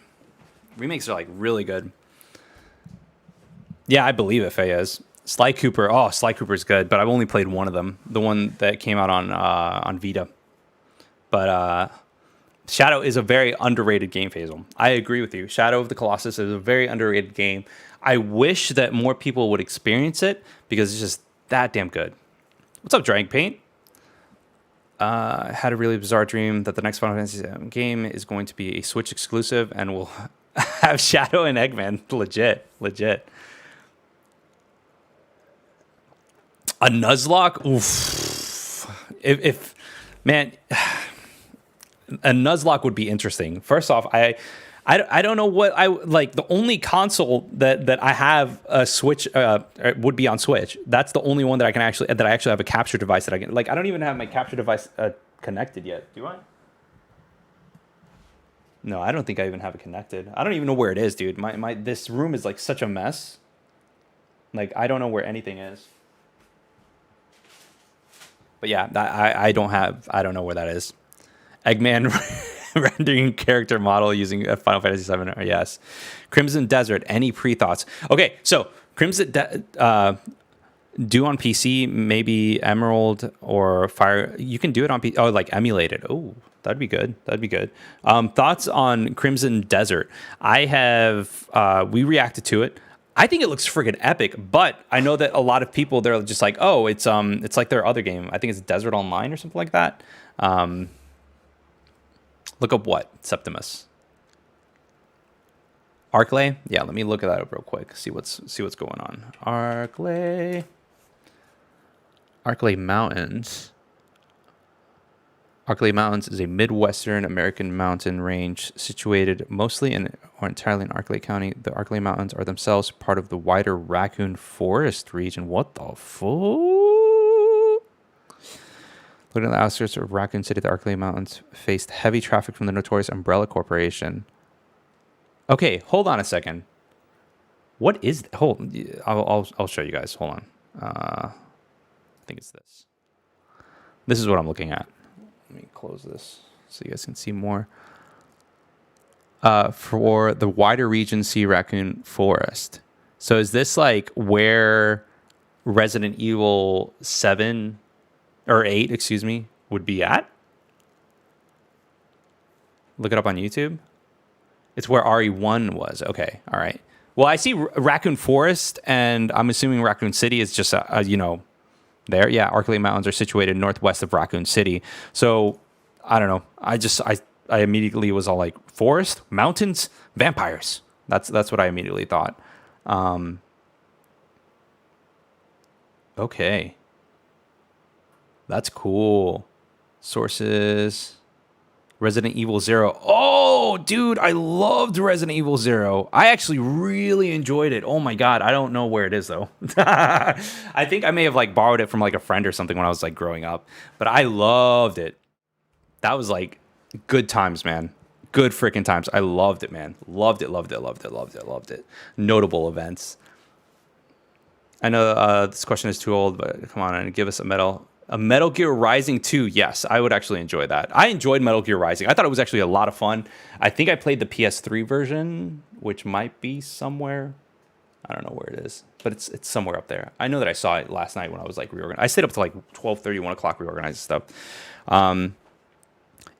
S1: Remakes are like really good. Yeah, I believe it, Fayez. Sly Cooper. Oh, Sly Cooper's good, but I've only played one of them. The one that came out on Vita. But Shadow is a very underrated game, Faisal. I agree with you. Shadow of the Colossus is a very underrated game. I wish that more people would experience it because it's just that damn good. What's up, Drank Paint? I had a really bizarre dream that the next Final Fantasy game is going to be a Switch exclusive and will have Shadow and Eggman. Legit. A Nuzlocke? Oof. If man, a Nuzlocke would be interesting. First off, I don't know what I like. The only console that I have a Switch would be on Switch. That's the only one that I actually have a capture device that I can, like, I don't even have my capture device connected yet. Do I? No, I don't think I even have it connected. I don't even know where it is, dude. This room is like such a mess. Like, I don't know where anything is. But yeah, I don't know where that is. Eggman rendering character model using a Final Fantasy VII. Yes. Crimson Desert. Any pre-thoughts? Okay, so Crimson do on PC, maybe Emerald or Fire. You can do it on PC. Oh, like emulated. Oh, that'd be good. Thoughts on Crimson Desert? I have. We reacted to it. I think it looks friggin' epic, but I know that a lot of people, they're just like, oh, it's like their other game. I think it's Desert Online or something like that. Look up what? Septimus. Arclay? Yeah, let me look at that up real quick. See what's going on. Arclay Mountains. Arklay Mountains is a Midwestern American mountain range situated mostly in or entirely in Arklay County. The Arklay Mountains are themselves part of the wider Raccoon Forest region. What the fuck? Looking at the outskirts of Raccoon City, the Arklay Mountains faced heavy traffic from the notorious Umbrella Corporation. Okay, hold on a second. What is that? I'll show you guys. Hold on. I think it's this. This is what I'm looking at. Let me close this so you guys can see more. For the wider region, see Raccoon Forest. So is this like where Resident Evil 7 or 8, excuse me, would be at? Look it up on YouTube. It's where RE1 was. Okay, all right. Well, I see Raccoon Forest, and I'm assuming Raccoon City is just there. Yeah, Arklay Mountains are situated northwest of Raccoon City. So I don't know. I immediately was all like, forest, mountains, vampires. That's what I immediately thought. Okay. That's cool. Sources. Resident Evil 0. Oh, dude, I loved Resident Evil 0. I actually really enjoyed it. Oh my god, I don't know where it is though. I think I may have like borrowed it from like a friend or something when I was like growing up, but I loved it. That was like good times, man. Good freaking times. I loved it, man. Loved it. Notable events. I know this question is too old, but come on and give us a medal. A Metal Gear Rising 2, yes, I would actually enjoy that. I enjoyed Metal Gear Rising. I thought it was actually a lot of fun. I think I played the PS3 version, which might be somewhere. I don't know where it is, but it's somewhere up there. I know that I saw it last night when I was like reorganizing. I stayed up to like 12:30, 1 o'clock reorganizing stuff.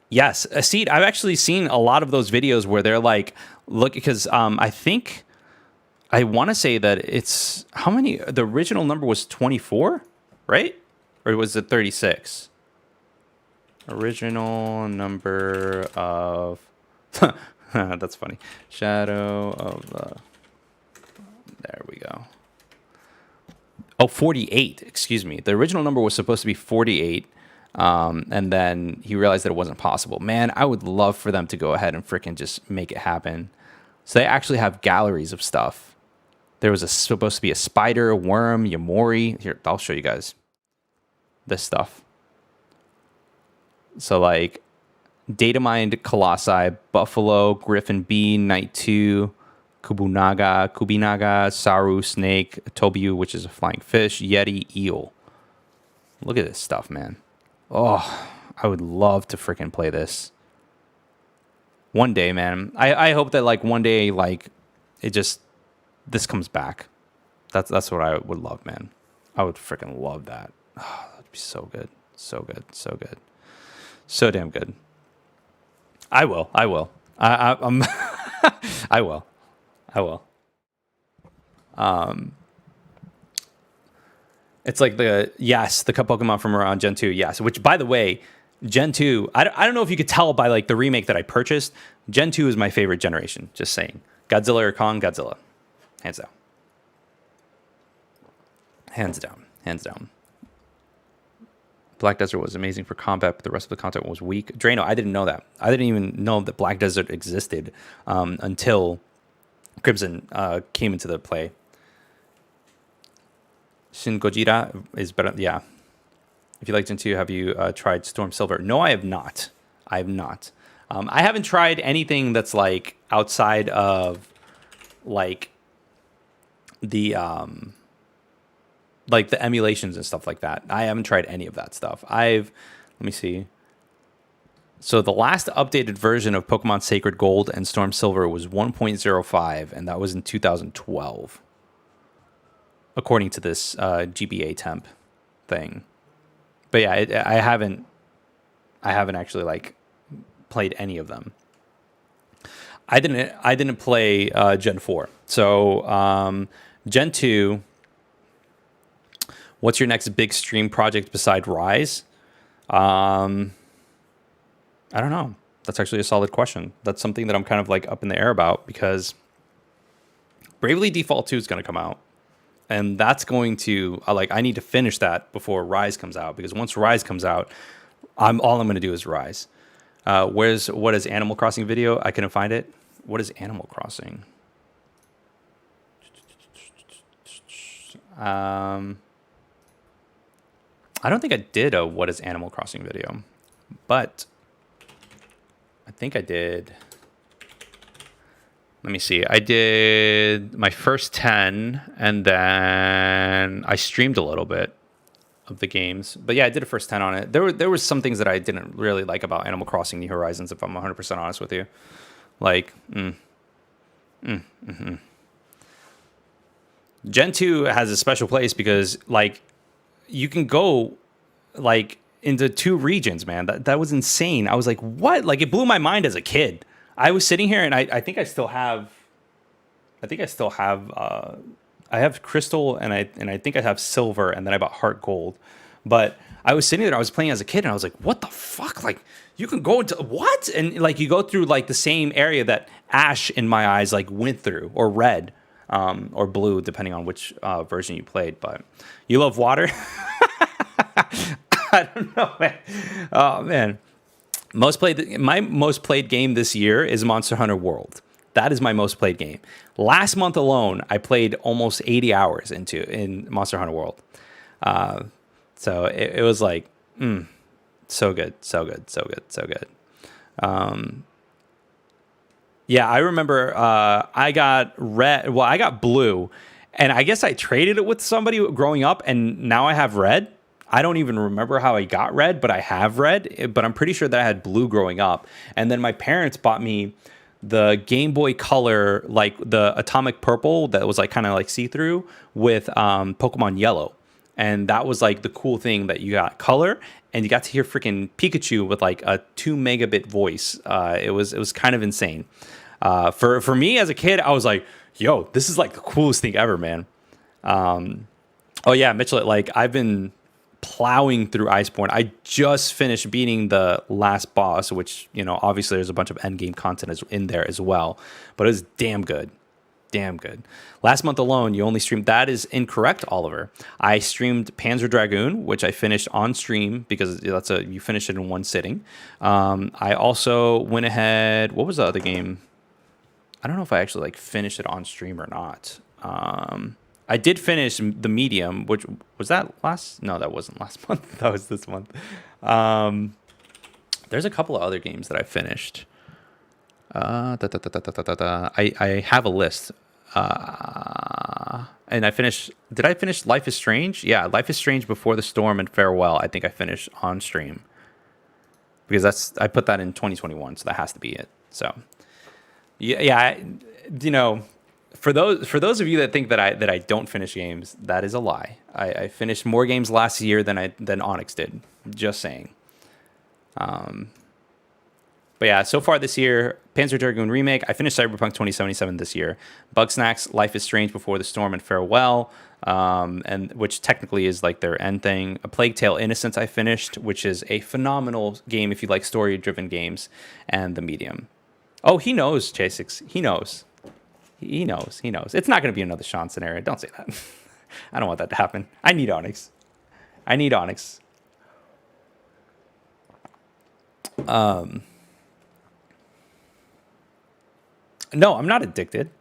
S1: Yes, see, I've actually seen a lot of those videos where they're like, look, because I think I want to say that it's how many? The original number was 24, right? Or was it 36? Original number of... That's funny. Shadow of the... There we go. Oh, 48. Excuse me. The original number was supposed to be 48. And then he realized that it wasn't possible. Man, I would love for them to go ahead and freaking just make it happen. So they actually have galleries of stuff. There was supposed to be a spider, a worm, Yamori. Here, I'll show you guys this stuff. So like Data Mined Colossi, Buffalo, Griffin B, Knight 2, Kubinaga, Saru, Snake, Tobiu, which is a flying fish, Yeti, Eel. Look at this stuff, man. Oh, I would love to freaking play this. One day, man. I hope that like one day, like this comes back. That's what I would love, man. I would freaking love that. Oh, that'd be so good. So good. So good. So damn good. I will. I'm I will. It's like the Pokemon from around Gen 2, yes. Which, by the way, Gen 2, I don't know if you could tell by like the remake that I purchased. Gen 2 is my favorite generation, just saying. Godzilla or Kong, Godzilla. Hands down. Hands down. Black Desert was amazing for combat, but the rest of the content was weak. Drano, I didn't know that. I didn't even know that Black Desert existed until Crimson came into the play. Shin Gojira is better. Yeah. If you like Gen 2, have you tried Storm Silver? No, I have not. I haven't tried anything that's like outside of like the emulations and stuff like that. I haven't tried any of that stuff. Let me see. So the last updated version of Pokemon Sacred Gold and Storm Silver was 1.05, and that was in 2012. According to this GBA temp thing. But yeah, I haven't actually like played any of them. I didn't play Gen 4. So Gen 2, what's your next big stream project beside Rise? I don't know. That's actually a solid question. That's something that I'm kind of like up in the air about because Bravely Default 2 is going to come out. And that's going to, I need to finish that before Rise comes out. Because once Rise comes out, All I'm gonna do is Rise. What is Animal Crossing video? I couldn't find it. What is Animal Crossing? I don't think I did a What is Animal Crossing video, but I think I did. Let me see. I did my first 10, and then I streamed a little bit of the games. But yeah, I did a first 10 on it. There was some things that I didn't really like about Animal Crossing New Horizons, if I'm 100% honest with you. Like, Gen 2 has a special place because, like, you can go, like, into 2 regions, man. That was insane. I was like, what? Like, it blew my mind as a kid. I was sitting here, and I think I still have... I have crystal, and I think I have silver, and then I bought heart gold. But I was sitting there, I was playing as a kid, and I was like, what the fuck? Like, you can go into what? And like, you go through like the same area that Ash, in my eyes, like went through, or red, or blue, depending on which version you played. But you love water? I don't know, man. Oh man, my most played game this year is Monster Hunter World. That is my most played game. Last month alone, I played almost 80 hours in Monster Hunter World. So it was like, so good, so good, so good, so good. Yeah, I remember I got red. Well, I got blue, and I guess I traded it with somebody growing up, and now I have red. I don't even remember how I got red, but I have red. But I'm pretty sure that I had blue growing up, and then my parents bought me the Game Boy Color, like the Atomic Purple that was like kind of like see-through with Pokemon Yellow. And that was like the cool thing, that you got color and you got to hear freaking Pikachu with like a 2 megabit voice. It was kind of insane. For me as a kid, I was like, yo, this is like the coolest thing ever, man. Oh yeah, Mitchell, like I've been plowing through Iceborne. I just finished beating the last boss, which, you know, obviously there's a bunch of endgame content in there as well, but it was damn good. Damn good. Last month alone, you only streamed... That is incorrect, Oliver. I streamed Panzer Dragoon, which I finished on stream because you finish it in one sitting. I also went ahead... What was the other game? I don't know if I actually like finished it on stream or not. I did finish the Medium, which was that last... No, that wasn't last month. That was this month. There's a couple of other games that I finished. I have a list. And I finished... Did I finish Life is Strange? Yeah, Life is Strange Before the Storm and Farewell. I think I finished on stream. Because I put that in 2021, so that has to be it. So, yeah, you know... For those of you that think that I don't finish games, that is a lie. I finished more games last year than Onyx did. Just saying. But yeah, so far this year, Panzer Dragoon Remake. I finished Cyberpunk 2077 this year. Bugsnax, Life is Strange Before the Storm and Farewell, and which technically is like their end thing. A Plague Tale Innocence I finished, which is a phenomenal game if you like story-driven games, and The Medium. Oh, he knows, J6. He knows. He knows. It's not going to be another Sean scenario. Don't say that. I don't want that to happen. I need Onyx. No, I'm not addicted.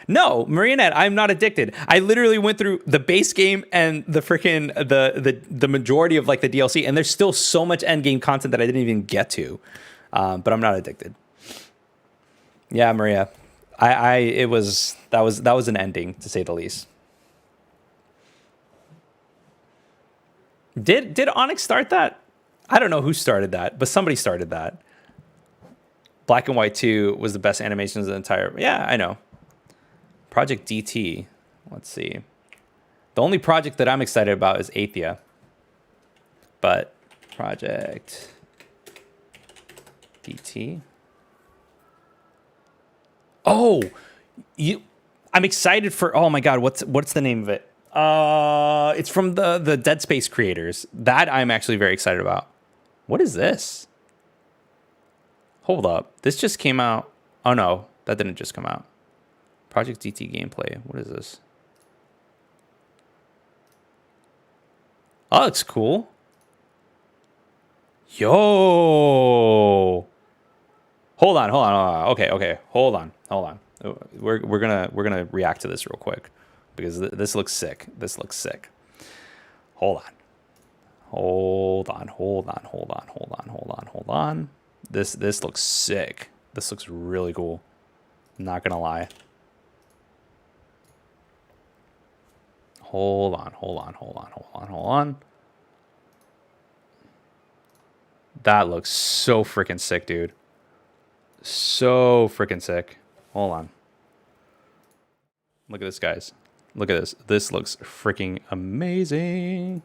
S1: No, Marionette, I'm not addicted. I literally went through the base game and the freaking the majority of like the DLC, and there's still so much end game content that I didn't even get to. But I'm not addicted. Yeah, Maria. That was an ending, to say the least. Did Onyx start that? I don't know who started that, but somebody started that. Black and White 2 was the best animations of the entire... Yeah, I know. Project DT. Let's see. The only project that I'm excited about is Athia. But Project DT... Oh, I'm excited for... Oh my God, what's the name of it? It's from the Dead Space creators. That I'm actually very excited about. What is this? Hold up. This just came out. Oh no, that didn't just come out. Project DT gameplay. What is this? Oh, it's cool. Yo. Hold on. Okay. Hold on. We're gonna react to this real quick because this looks sick. Hold on. This looks sick. This looks really cool. I'm not gonna lie. Hold on. That looks so freaking sick, dude. So freaking sick. Hold on. Look at this, guys. Look at this. This looks freaking amazing.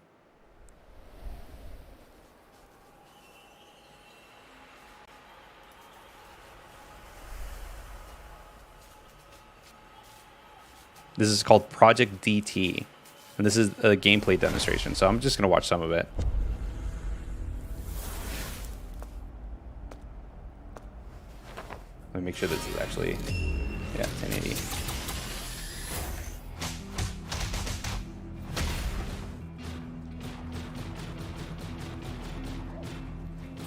S1: This is called Project DT. And this is a gameplay demonstration. So I'm just going to watch some of it. Let me make sure this is actually, yeah, 1080.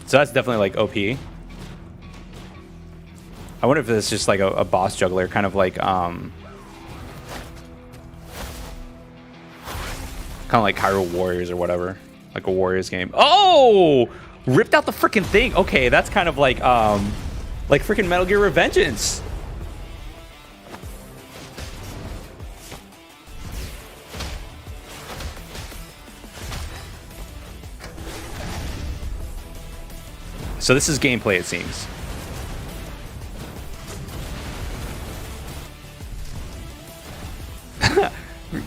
S1: So that's definitely like OP. I wonder if this is just like a boss juggler, kind of like Hyrule Warriors or whatever, like a Warriors game. Oh, ripped out the freaking thing. Okay, that's kind of like freaking Metal Gear Revengeance. So this is gameplay, it seems.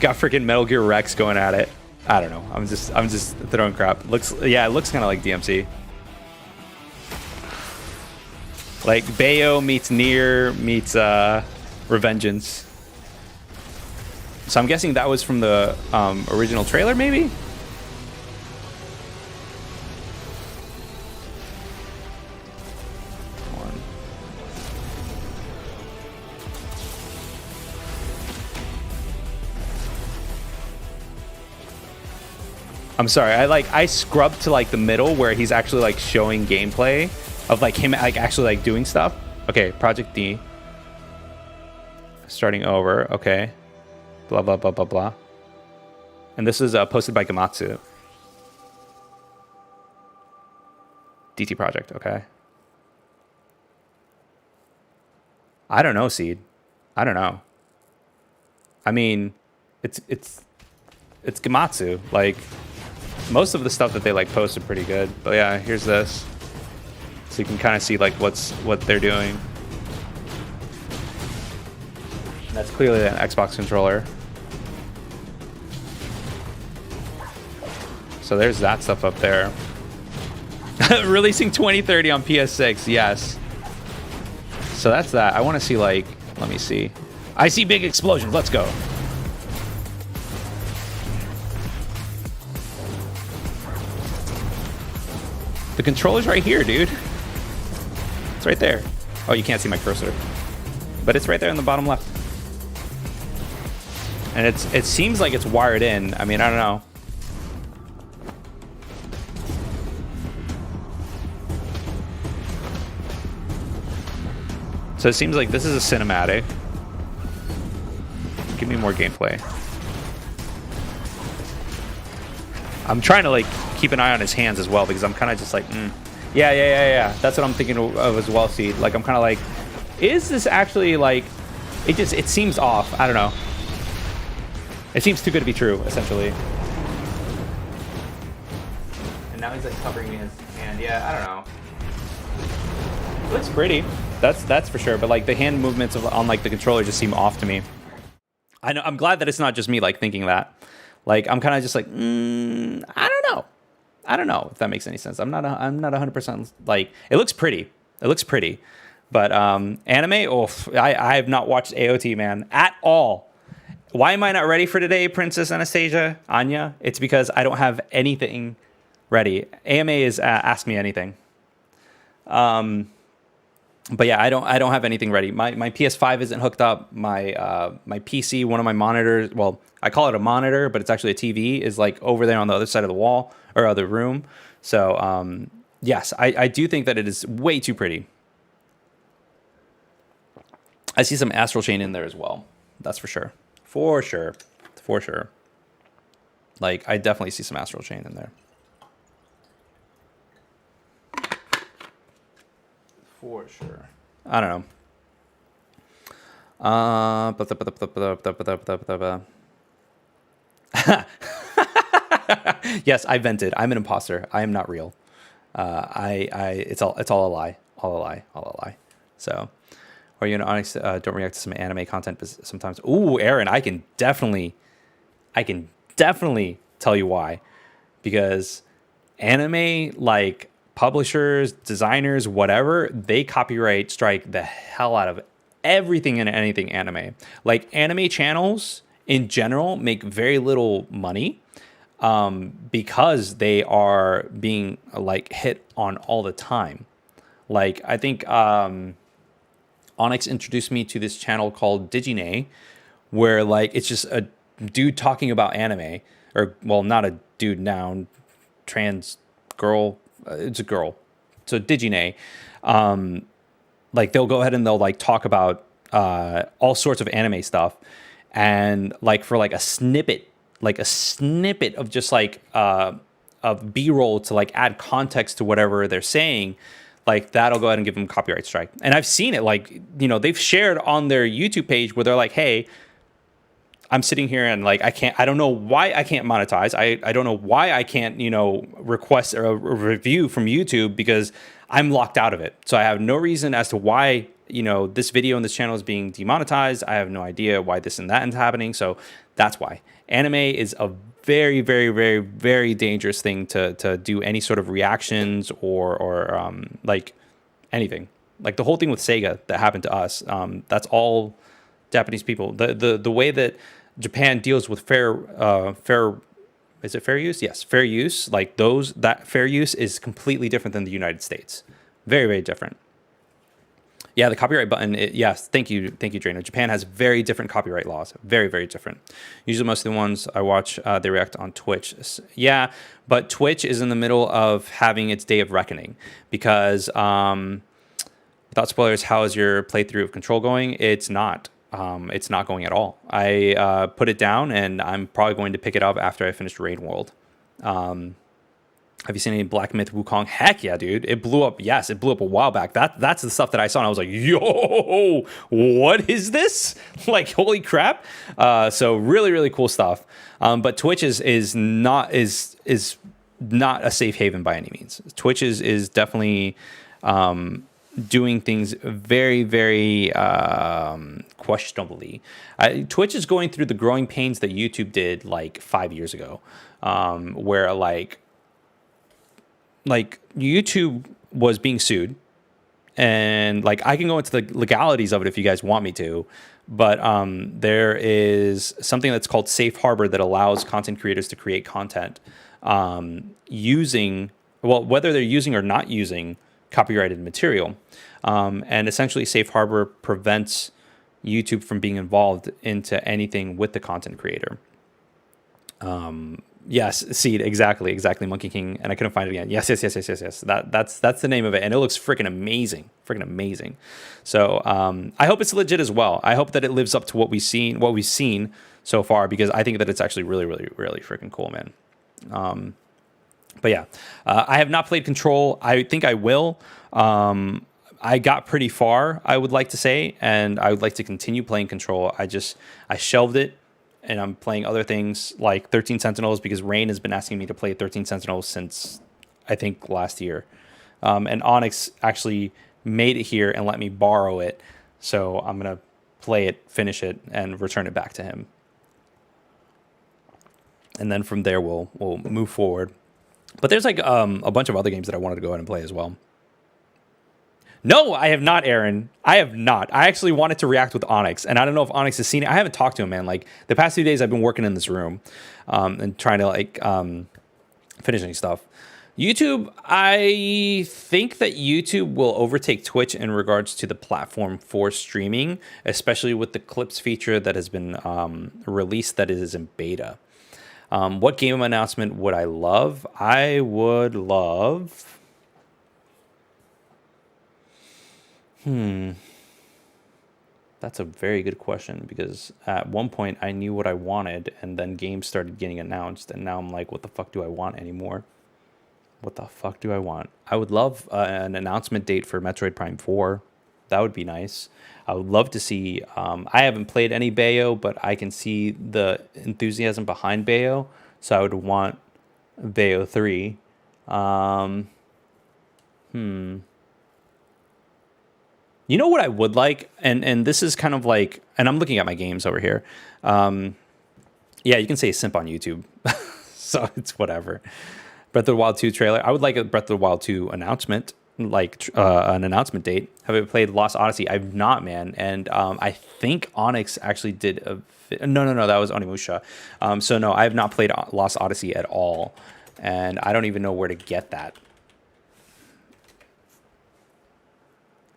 S1: Got freaking Metal Gear Rex going at it. I don't know. I'm just throwing crap. It looks kind of like DMC. Like Bayo meets Nier meets Revengeance. So I'm guessing that was from the original trailer, maybe? I'm sorry, I scrubbed to like the middle where he's actually like showing gameplay of like him like actually like doing stuff. Okay, Project D. Starting over, okay. Blah blah blah blah blah. And this is posted by Gamatsu. DT Project, okay. I don't know, Seed. I don't know. I mean, it's Gamatsu. Like, most of the stuff that they like post are pretty good. But yeah, here's this. So you can kind of see like what they're doing. And that's clearly an Xbox controller. So there's that stuff up there. Releasing 2030 on PS6, yes. So that's that. I want to see like, let me see. I see big explosions. Let's go. The controller's right here, dude. It's right there. Oh, you can't see my cursor. But it's right there in the bottom left. And it seems like it's wired in. I mean, I don't know. So it seems like this is a cinematic. Give me more gameplay. I'm trying to like keep an eye on his hands as well because I'm kind of just like, yeah. That's what I'm thinking of as well, Seed. Like I'm kind of like, is this actually like? It seems off. I don't know. It seems too good to be true, essentially. And now he's like covering his hand. Yeah, I don't know. It looks pretty. That's for sure. But like the hand movements on like the controller just seem off to me. I know. I'm glad that it's not just me like thinking that. Like I'm kind of just like, I don't know. I don't know if that makes any sense. I'm not 100% like. It looks pretty. But anime. Oh, I have not watched AOT, man, at all. Why am I not ready for today, Princess Anastasia, Anya? It's because I don't have anything ready. AMA is Ask Me Anything. But yeah, I don't have anything ready. My PS5 isn't hooked up. My PC, one of my monitors, well, I call it a monitor, but it's actually a TV, is like over there on the other side of the wall or other room. So Yes, I do think that it is way too pretty. I see some Astral Chain in there as well. That's for sure. For sure. For sure. Like, I definitely see some Astral Chain in there. For sure. I don't know. Yes, I vented. I'm an imposter. I am not real. It's all a lie. All a lie. All a lie. So, or you and Onyx don't react to some anime content sometimes. Ooh, Aaron, I can definitely tell you why. Because anime, like publishers, designers, whatever, they copyright strike the hell out of everything and anything anime. Like anime channels in general make very little money because they are being like hit on all the time. Like I think Onyx introduced me to this channel called Digine, where like it's just a dude talking about anime, or well, not a dude now, trans girl. It's a girl. So Digine, like they'll go ahead and they'll like talk about all sorts of anime stuff, and like for like a snippet of just like of B-roll to like add context to whatever they're saying, like that'll go ahead and give them copyright strike. And I've seen it, like, you know, they've shared on their YouTube page where they're like, hey, I'm sitting here and like I don't know why I can't monetize. I don't know why I can't, you know, request a review from YouTube because I'm locked out of it. So I have no reason as to why, you know, this video on this channel is being demonetized. I have no idea why this and that is happening. So that's why. Anime is a very, very, very, very dangerous thing to do any sort of reactions or like anything. Like the whole thing with Sega that happened to us. That's all Japanese people. The way that Japan deals with fair is it fair use? Yes, fair use. Like that fair use is completely different than the United States. Very, very different. Yeah, the copyright button. Yes, thank you, Drano. Japan has very different copyright laws. Very, very different. Usually, most of the ones I watch, they react on Twitch. Yeah, but Twitch is in the middle of having its day of reckoning because, without spoilers, how is your playthrough of Control going? It's not. It's not going at all. I put it down, and I'm probably going to pick it up after I finish Raid World. Have you seen any Black Myth Wukong? Heck yeah, dude. It blew up. Yes, it blew up a while back. That's the stuff that I saw, and I was like, yo, what is this? Like, holy crap. So really, really cool stuff. But Twitch is not a safe haven by any means. Twitch is definitely doing things very, very questionably. Twitch is going through the growing pains that YouTube did like 5 years ago, where like YouTube was being sued, and like I can go into the legalities of it if you guys want me to, but there is something that's called Safe Harbor that allows content creators to create content using, well, whether they're using or not using copyrighted material, and essentially Safe Harbor prevents YouTube from being involved into anything with the content creator. Yes, Seed, exactly, Monkey King, and I couldn't find it again. Yes. That's the name of it, and it looks freaking amazing. So I hope it's legit as well. I hope that it lives up to what we've seen so far, because I think that it's actually really, really, really freaking cool, man. But yeah, I have not played Control. I think I will. I got pretty far, I would like to say, and I would like to continue playing Control. I shelved it, and I'm playing other things like 13 Sentinels because Rain has been asking me to play 13 Sentinels since I think last year. And Onyx actually made it here and let me borrow it. So I'm going to play it, finish it, and return it back to him. And then from there, we'll move forward. But there's like a bunch of other games that I wanted to go ahead and play as well. No, I have not, Aaron. I have not. I actually wanted to react with Onyx, and I don't know if Onyx has seen it. I haven't talked to him, man. Like the past few days, I've been working in this room and trying to like finishing stuff. YouTube, I think that YouTube will overtake Twitch in regards to the platform for streaming, especially with the clips feature that has been released that is in beta. What game announcement would I love? I would love... That's a very good question, because at one point I knew what I wanted, and then games started getting announced, and now I'm like, what the fuck do I want anymore? What the fuck do I want? I would love an announcement date for Metroid Prime 4. That would be nice. I would love to see. I haven't played any Bayo, but I can see the enthusiasm behind Bayo, so I would want Bayo 3. Um, You know what I would like, and this is kind of like, and I'm looking at my games over here. Yeah, you can say simp on YouTube, so it's whatever. Breath of the Wild 2 trailer. I would like a Breath of the Wild 2 announcement, like an announcement date. Have I played Lost Odyssey? I've not, man. And I think Onyx actually did a... No, that was Onimusha. So no, I have not played Lost Odyssey at all. And I don't even know where to get that.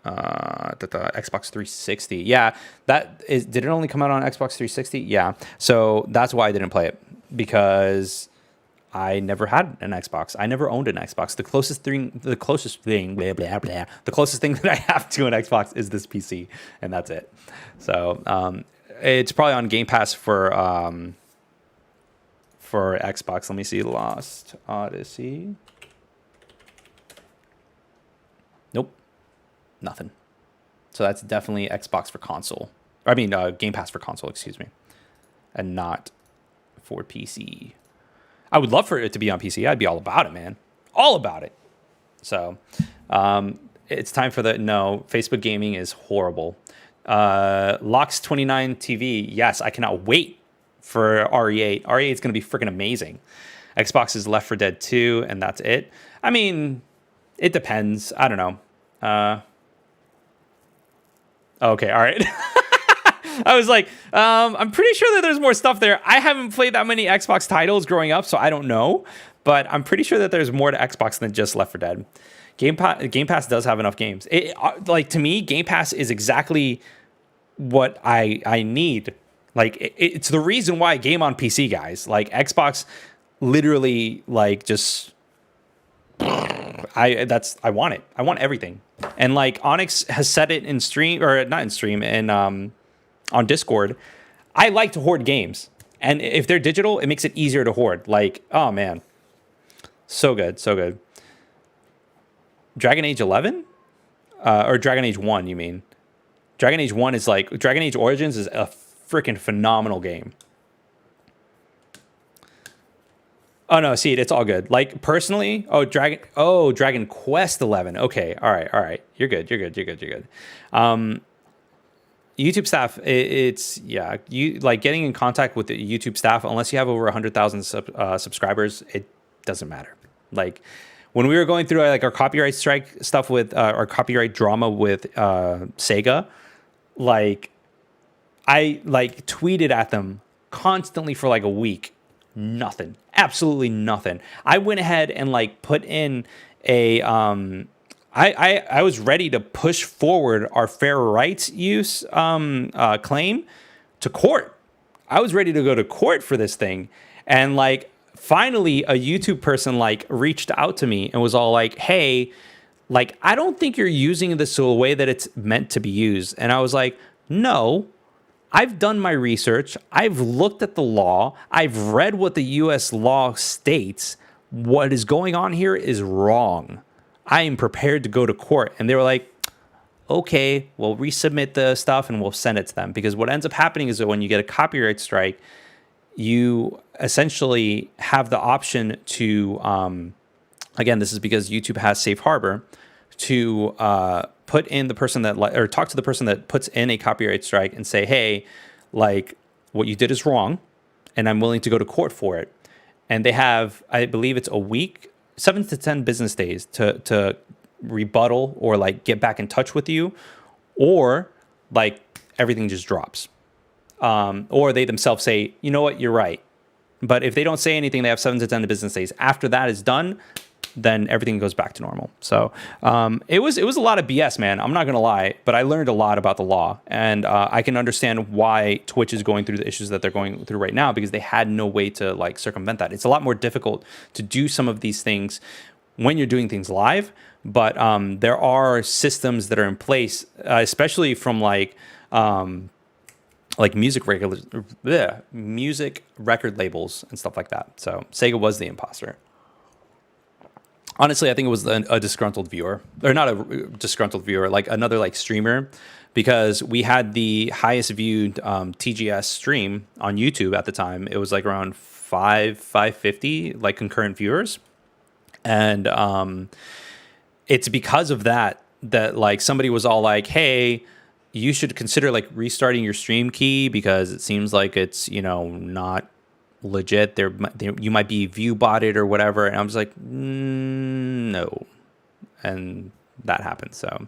S1: The Xbox 360. Yeah, that is... Did it only come out on Xbox 360? Yeah. So that's why I didn't play it. Because... I never had an Xbox. I never owned an Xbox. The closest thing that I have to an Xbox is this PC, and that's it. So it's probably on Game Pass for Xbox. Let me see. Lost Odyssey. Nope, nothing. So that's definitely Xbox for console. I mean, Game Pass for console. Excuse me, and not for PC. I would love for it to be on PC. I'd be all about it, man. All about it. So it's time for the... No, Facebook gaming is horrible. Lox29 TV. Yes, I cannot wait for RE8. RE8 is going to be freaking amazing. Xbox is Left 4 Dead 2, and that's it. I mean, it depends. I don't know. Okay, all right. I was like, I'm pretty sure that there's more stuff there. I haven't played that many Xbox titles growing up, so I don't know. But I'm pretty sure that there's more to Xbox than just Left 4 Dead. Game Pass does have enough games. Like, to me, Game Pass is exactly what I need. Like, it's the reason why I game on PC, guys. Like, Xbox literally, like, just... I want it. I want everything. And, like, Onyx has said it in stream... Or not in stream, on Discord. I like to hoard games, and if they're digital, it makes it easier to hoard. Like, oh man, so good, so good. Dragon Age 11, or Dragon Age 1, you mean? Dragon Age 1 is like... Dragon Age Origins is a freaking phenomenal game. Oh no, see, it's all good. Like, personally, Dragon Quest 11. Okay, all right. You're good. YouTube staff, you like getting in contact with the YouTube staff, unless you have over 100,000 subscribers, it doesn't matter. Like, when we were going through like our copyright strike stuff with our copyright drama with Sega, like, I like tweeted at them constantly for like a week. Nothing, absolutely nothing. I went ahead and like put in a I was ready to push forward our fair rights use claim to court. I was ready to go to court for this thing. And like, finally, a YouTube person like reached out to me and was all like, hey, like, I don't think you're using this the way that it's meant to be used. And I was like, no, I've done my research. I've looked at the law. I've read what the US law states. What is going on here is wrong. I am prepared to go to court. And they were like, okay, we'll resubmit the stuff and we'll send it to them. Because what ends up happening is that when you get a copyright strike, you essentially have the option to, again, this is because YouTube has safe harbor, to put in the person that, or talk to the person that puts in a copyright strike and say, hey, like, what you did is wrong, and I'm willing to go to court for it. And they have, I believe it's a week, 7 to 10 business days to rebuttal or like get back in touch with you, or like everything just drops. Or they themselves say, you know what, you're right. But if they don't say anything, they have 7 to 10 business days. After that is done, then everything goes back to normal. So it was a lot of BS, man. I'm not going to lie, but I learned a lot about the law. And I can understand why Twitch is going through the issues that they're going through right now, because they had no way to like circumvent that. It's a lot more difficult to do some of these things when you're doing things live. But there are systems that are in place, especially from like music record labels and stuff like that. So Sega was the imposter. Honestly, I think it was a disgruntled viewer, or not a disgruntled viewer, like another like streamer, because we had the highest viewed TGS stream on YouTube at the time. It was like around 550 like concurrent viewers, and it's because of that like somebody was all like, "Hey, you should consider like restarting your stream key because it seems like it's not legit. You might be view botted or whatever." And I'm just like, no, and that happened. So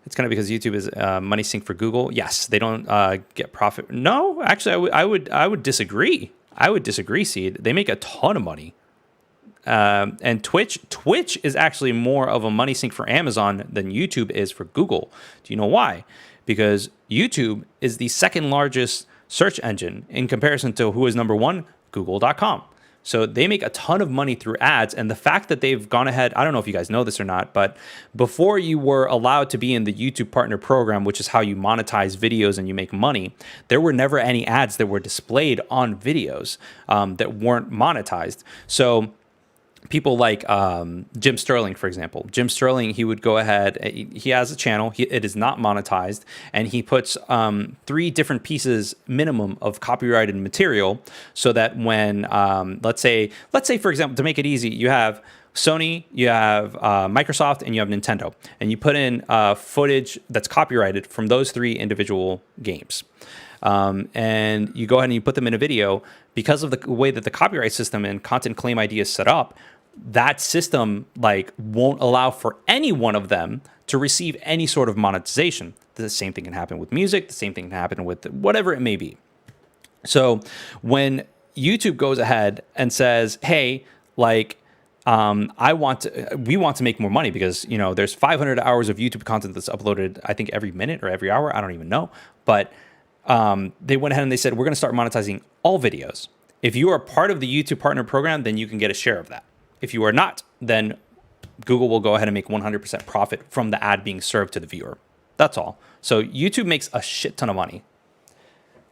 S1: it's kind of because YouTube is money sink for Google. Yes, they don't get profit. No, actually, I would disagree. I would disagree, Seed. They make a ton of money. And Twitch is actually more of a money sink for Amazon than YouTube is for Google. Do you know why? Because YouTube is the second largest search engine in comparison to who is number one, Google.com. So they make a ton of money through ads. And the fact that they've gone ahead, I don't know if you guys know this or not, but before you were allowed to be in the YouTube Partner Program, which is how you monetize videos and you make money, there were never any ads that were displayed on videos that weren't monetized. So people like Jim Sterling, for example. Jim Sterling, he would go ahead. He has a channel. It is not monetized, and he puts 3 different pieces minimum of copyrighted material, so that when let's say for example, to make it easy, you have Sony, you have Microsoft, and you have Nintendo, and you put in footage that's copyrighted from those 3 individual games. And you go ahead and you put them in a video. Because of the way that the copyright system and content claim ID is set up, that system like won't allow for any one of them to receive any sort of monetization. The same thing can happen with music. The same thing can happen with whatever it may be. So when YouTube goes ahead and says, "Hey, like, we want to make more money because there's 500 hours of YouTube content that's uploaded, I think every minute or every hour, I don't even know, but they went ahead and they said, we're going to start monetizing all videos. If you are part of the YouTube Partner Program, then you can get a share of that. If you are not, then Google will go ahead and make 100% profit from the ad being served to the viewer. That's all. So YouTube makes a shit ton of money.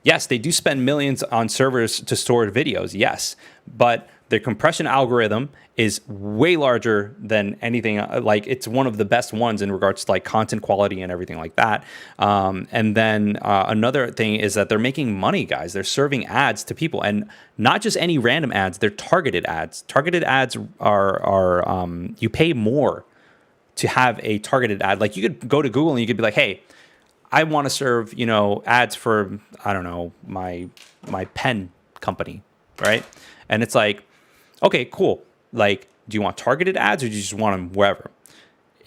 S1: Yes, they do spend millions on servers to store videos, yes, but their compression algorithm is way larger than anything. Like, it's one of the best ones in regards to like content quality and everything like that. And then another thing is that they're making money, guys. They're serving ads to people, and not just any random ads. They're targeted ads. Targeted ads are you pay more to have a targeted ad. Like, you could go to Google and you could be like, "Hey, I want to serve ads for, I don't know, my pen company," right? And it's like, okay, cool. Like, do you want targeted ads or do you just want them wherever?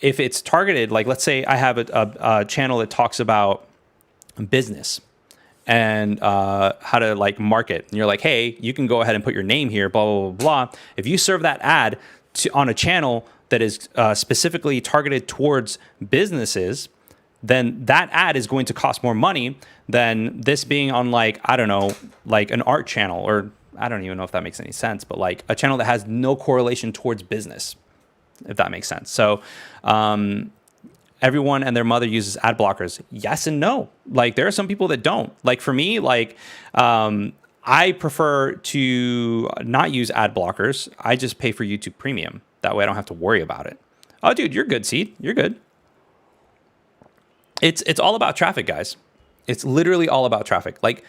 S1: If it's targeted, like, let's say I have a channel that talks about business and how to like market, and you're like, "Hey, you can go ahead and put your name here, blah, blah, blah, blah." If you serve that ad on a channel that is specifically targeted towards businesses, then that ad is going to cost more money than this being on, like, I don't know, like an art channel, or I don't even know if that makes any sense, but like a channel that has no correlation towards business, if that makes sense. So everyone and their mother uses ad blockers. Yes and no. Like, there are some people that don't. Like, for me, like, I prefer to not use ad blockers. I just pay for YouTube Premium. That way I don't have to worry about it. Oh, dude, you're good, Seed. You're good. It's all about traffic, guys. It's literally all about traffic. Like,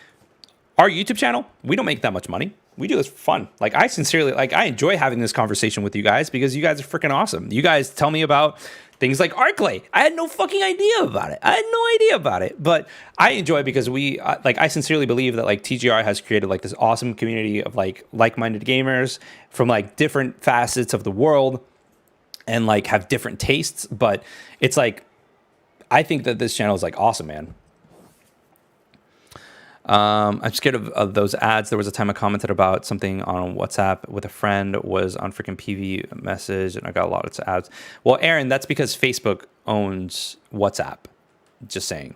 S1: our YouTube channel, we don't make that much money. We do this for fun. Like, I sincerely, like, I enjoy having this conversation with you guys because you guys are freaking awesome. You guys tell me about things like ArcLay. I had no fucking idea about it. But I enjoy it because I sincerely believe that like TGR has created like this awesome community of like-minded gamers from like different facets of the world and like have different tastes. But it's like, I think that this channel is like awesome, man. I'm scared of those ads. There was a time I commented about something on WhatsApp with a friend, was on freaking PV message, and I got a lot of ads. Well, Aaron, that's because Facebook owns WhatsApp. Just saying.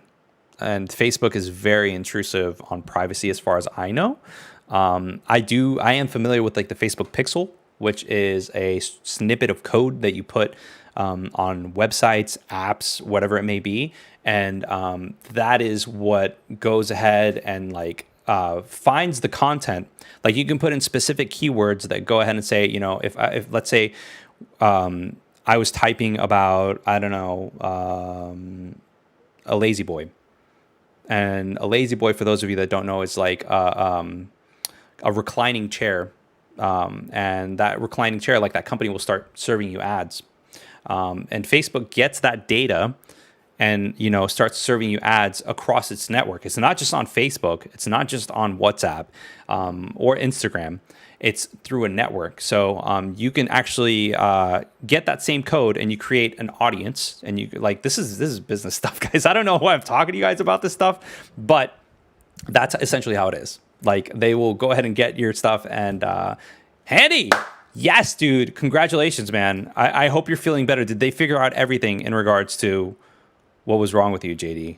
S1: And Facebook is very intrusive on privacy as far as I know. I am familiar with like the Facebook Pixel which is a snippet of code that you put on websites, apps, whatever it may be. And that is what goes ahead and like finds the content. Like you can put in specific keywords that go ahead and say, you know, if let's say I was typing about, I don't know, a lazy boy. And a lazy boy, for those of you that don't know, is like a reclining chair. And that reclining chair, like that company will start serving you ads. And Facebook gets that data and, you know, starts serving you ads across its network. It's not just on Facebook. It's not just on WhatsApp or Instagram. It's through a network. So you can actually get that same code and you create an audience. And you like, this is business stuff, guys. I don't know why I'm talking to you guys about this stuff, but that's essentially how it is. Like they will go ahead and get your stuff and Handy. Yes, dude. Congratulations, man. I hope you're feeling better. Did they figure out everything in regards to what was wrong with you, JD?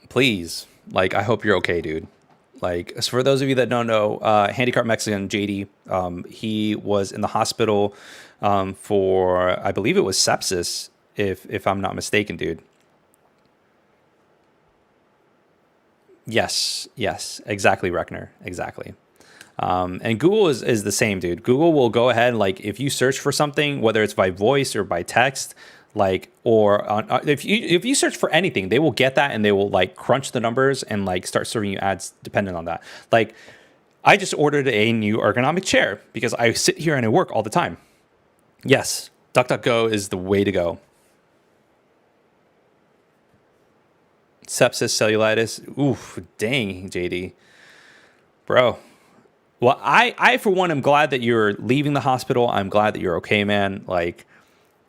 S1: Please. Like, I hope you're okay, dude. Like, for those of you that don't know, Handicart Mexican, JD, he was in the hospital for, I believe it was sepsis, if I'm not mistaken, dude. Yes, exactly, Reckner, exactly. And Google is the same, dude. Google will go ahead and like if you search for something, whether it's by voice or by text, like or if you search for anything, they will get that and they will like crunch the numbers and like start serving you ads dependent on that. Like I just ordered a new ergonomic chair because I sit here and I work all the time. Yes, DuckDuckGo is the way to go. Sepsis, cellulitis. Oof, dang, JD. Bro. Well, I for one am glad that you're leaving the hospital. I'm glad that you're okay, man. Like,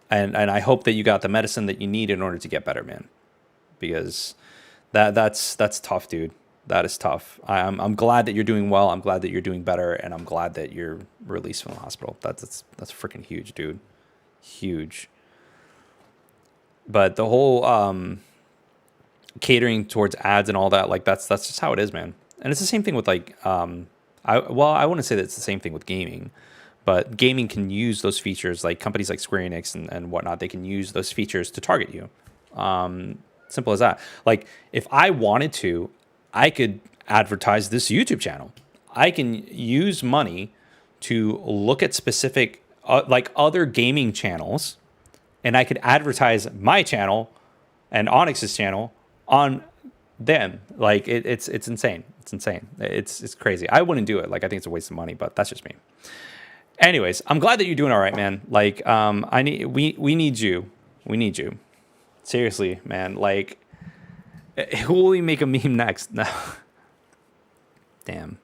S1: and I hope that you got the medicine that you need in order to get better, man. Because that's tough, dude. That is tough. I'm glad that you're doing well. I'm glad that you're doing better, and I'm glad that you're released from the hospital. That's freaking huge, dude. Huge. But the whole catering towards ads and all that, like that's just how it is, man. And it's the same thing with like I wouldn't say that it's the same thing with gaming, but gaming can use those features, like companies like Square Enix and whatnot, they can use those features to target you. Simple as that. Like if I wanted to, I could advertise this YouTube channel. I can use money to look at specific like other gaming channels, and I could advertise my channel and Onyx's channel on them. Like it's insane. It's insane. It's crazy. I wouldn't do it. Like I think it's a waste of money, but that's just me. Anyways, I'm glad that you're doing all right, man. Like we need you. We need you. Seriously, man. Like who will we make a meme next? No. Damn.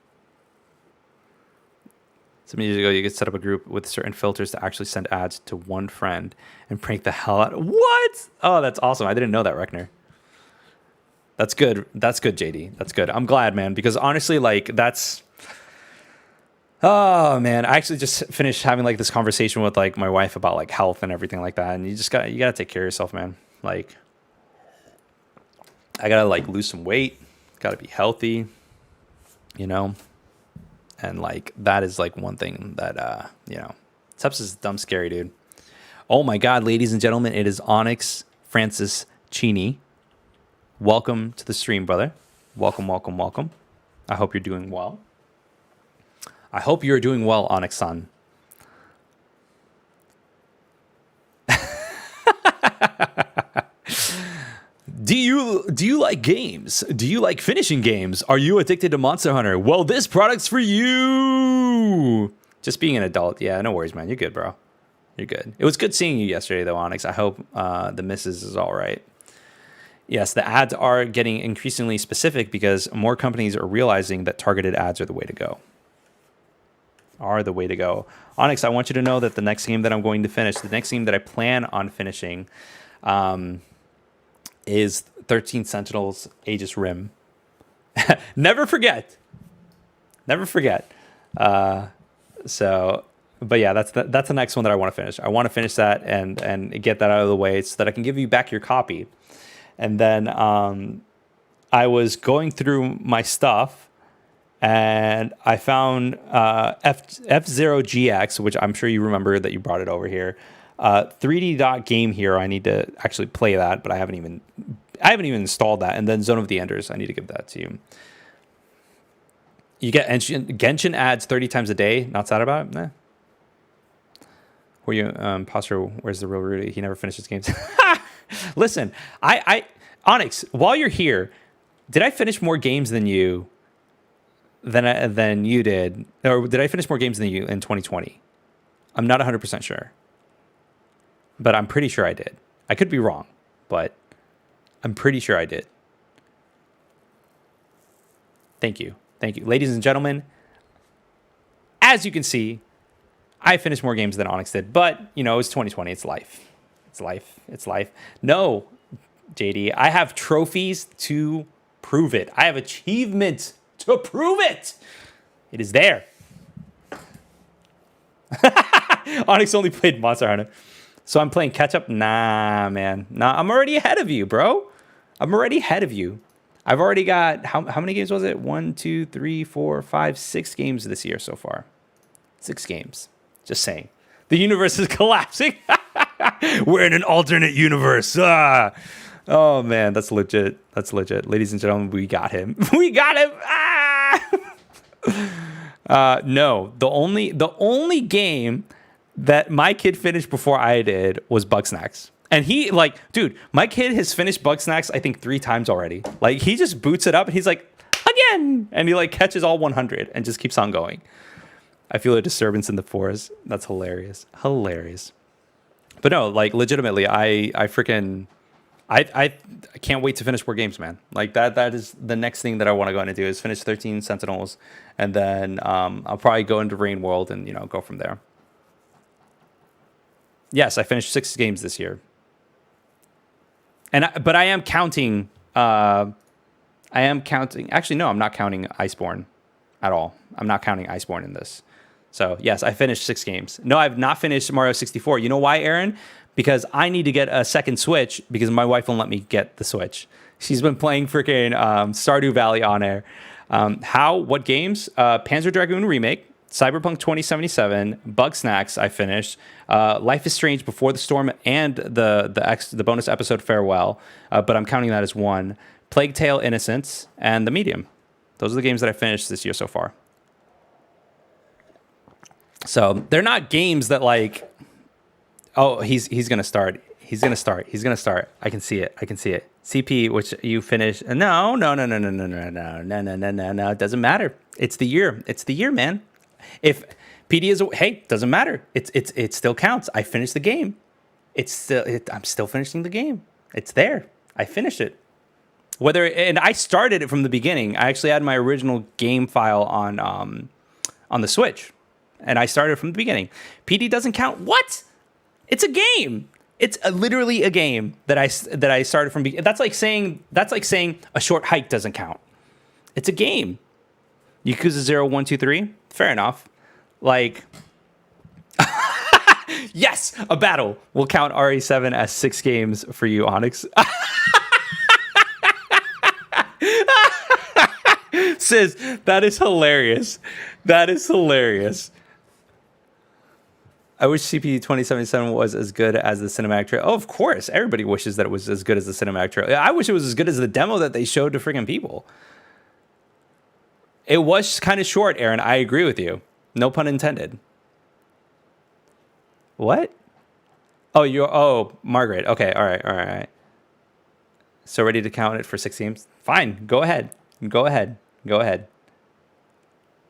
S1: Some years ago, you could set up a group with certain filters to actually send ads to one friend and prank the hell out. What? Oh, that's awesome. I didn't know that, Reckner. That's good. That's good, JD. That's good. I'm glad, man, because honestly, like that's. Oh man, I actually just finished having like this conversation with like my wife about like health and everything like that, and you gotta take care of yourself, man. Like, I gotta like lose some weight, gotta be healthy, you know. And like that is like one thing that you know, sepsis is dumb scary, dude. Oh my God, ladies and gentlemen, it is Onyx Francis Cheney. Welcome to the stream, brother. Welcome, welcome, welcome. I hope you're doing well. I hope you're doing well, Onyx-san. Do you like games? Do you like finishing games? Are you addicted to Monster Hunter? Well, this product's for you. Just being an adult. Yeah, no worries, man. You're good, bro. You're good. It was good seeing you yesterday, though, Onyx. I hope the missus is all right. Yes, the ads are getting increasingly specific because more companies are realizing that targeted ads are the way to go. Onyx, I want you to know that the next game that I'm going to finish, the next game that I plan on finishing, is 13 Sentinels Aegis Rim. Never forget. So, but yeah, that's the next one that I want to finish. I want to finish that and get that out of the way so that I can give you back your copy. And then I was going through my stuff, And I found F0 GX, which I'm sure you remember that you brought it over here. 3D dot game here. I need to actually play that, but I haven't even installed that. And then Zone of the Enders. I need to give that to you. You get Genshin ads 30 times a day. Not sad about it? Nah. Where you Imposter? Where's the real Rudy? He never finishes games. Listen, I Onyx. While you're here, did I finish more games than you? Than you did, or did I finish more games than you in 2020? I'm not 100% sure, but I'm pretty sure I did. I could be wrong, but I'm pretty sure I did. Thank you, ladies and gentlemen. As you can see, I finished more games than Onyx did, but it's 2020. It's life. It's life. No, JD, I have trophies to prove it. I have achievements to prove it. It is there. Onyx only played Monster Hunter. So I'm playing catch up? Nah, man. Nah, I'm already ahead of you, bro. I'm already ahead of you. I've already got, how many games was it? 1, 2, 3, 4, 5, 6 games this year so far. 6 games. Just saying. The universe is collapsing. We're in an alternate universe. Oh, man, that's legit. Ladies and gentlemen, we got him. We got him. No, the only game that my kid finished before I did was Bugsnax. And he, dude, my kid has finished Bugsnax, I think, 3 times already. Like, he just boots it up and he's like, again. And he, catches all 100 and just keeps on going. I feel a disturbance in the forest. That's hilarious. But no, legitimately, I can't wait to finish more games, man. That is the next thing that I want to go in and do is finish 13 Sentinels, and then I'll probably go into Rain World and go from there. Yes, I finished 6 games this year, but I am counting. Actually, no, I'm not counting Iceborne at all. I'm not counting Iceborne in this. So yes, I finished 6 games. No, I've not finished Mario 64. You know why, Aaron? Because I need to get a second Switch because my wife won't let me get the Switch. She's been playing freaking Stardew Valley on air. What games? Panzer Dragoon Remake, Cyberpunk 2077, Bugsnax I finished, Life is Strange Before the Storm, and the bonus episode Farewell, but I'm counting that as 1. Plague Tale Innocence, and The Medium. Those are the games that I finished this year so far. So they're not games that oh, he's gonna start. He's gonna start. I can see it. CP, which you finished. No. It doesn't matter. It's the year, man. If PD is, doesn't matter. It still counts. I finished the game. I'm still finishing the game. It's there. I finished it. And I started it from the beginning. I actually had my original game file on the Switch, and I started from the beginning. PD doesn't count. What? It's a game. It's literally a game that I started from. That's like saying a short hike doesn't count. It's a game. Yakuza 0, 1, 2, 3. Fair enough. Yes, a battle. We'll count RE7 as 6 games for you, Onyx. Sis, that is hilarious. I wish CP 2077 was as good as the cinematic trailer. Oh, of course. Everybody wishes that it was as good as the cinematic trailer. I wish it was as good as the demo that they showed to freaking people. It was kind of short, Aaron. I agree with you. No pun intended. What? Oh, Margaret. Okay, all right. So ready to count it for 6 games? Fine, go ahead.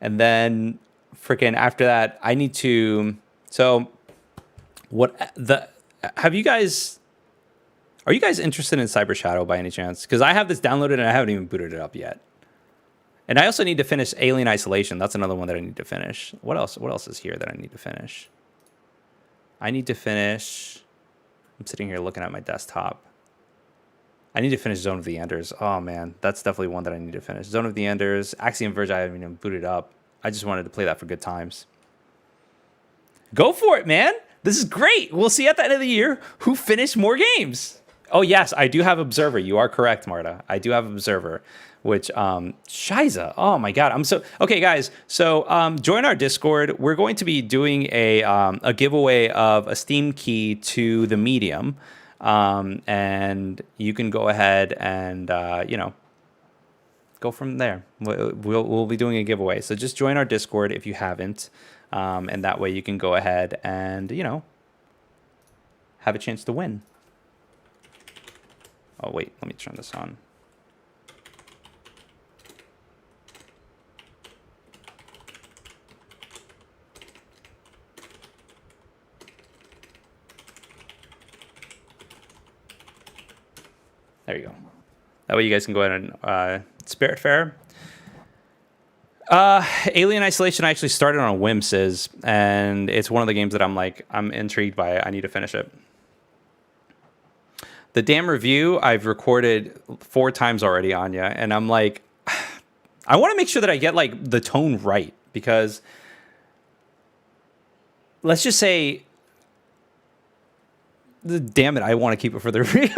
S1: And then freaking after that, I need to... So, are you guys interested in Cyber Shadow by any chance? Because I have this downloaded and I haven't even booted it up yet. And I also need to finish Alien Isolation. That's another one that I need to finish. What else is here that I need to finish? I'm sitting here looking at my desktop. I need to finish Zone of the Enders. Oh man, that's definitely one that I need to finish. Zone of the Enders, Axiom Verge, I haven't even booted up. I just wanted to play that for good times. Go for it, man. This is great. We'll see at the end of the year who finished more games. Oh yes, I do have Observer. You are correct, Marta. I do have Observer, which Shiza. Oh my god, I'm so okay, guys. So join our Discord. We're going to be doing a giveaway of a Steam key to the Medium, and you can go ahead and go from there. We'll be doing a giveaway. So just join our Discord if you haven't, and that way you can go ahead and have a chance to win. Oh, wait, let me turn this on. There you go. That way you guys can go ahead and Spirit Fair. Alien Isolation I actually started on a whim, Sis, and it's one of the games that I'm intrigued by it. I need to finish it. The damn review I've recorded 4 times already, Anya, and I'm like, I want to make sure that I get like the tone right, because let's just say, damn it, I want to keep it for the review.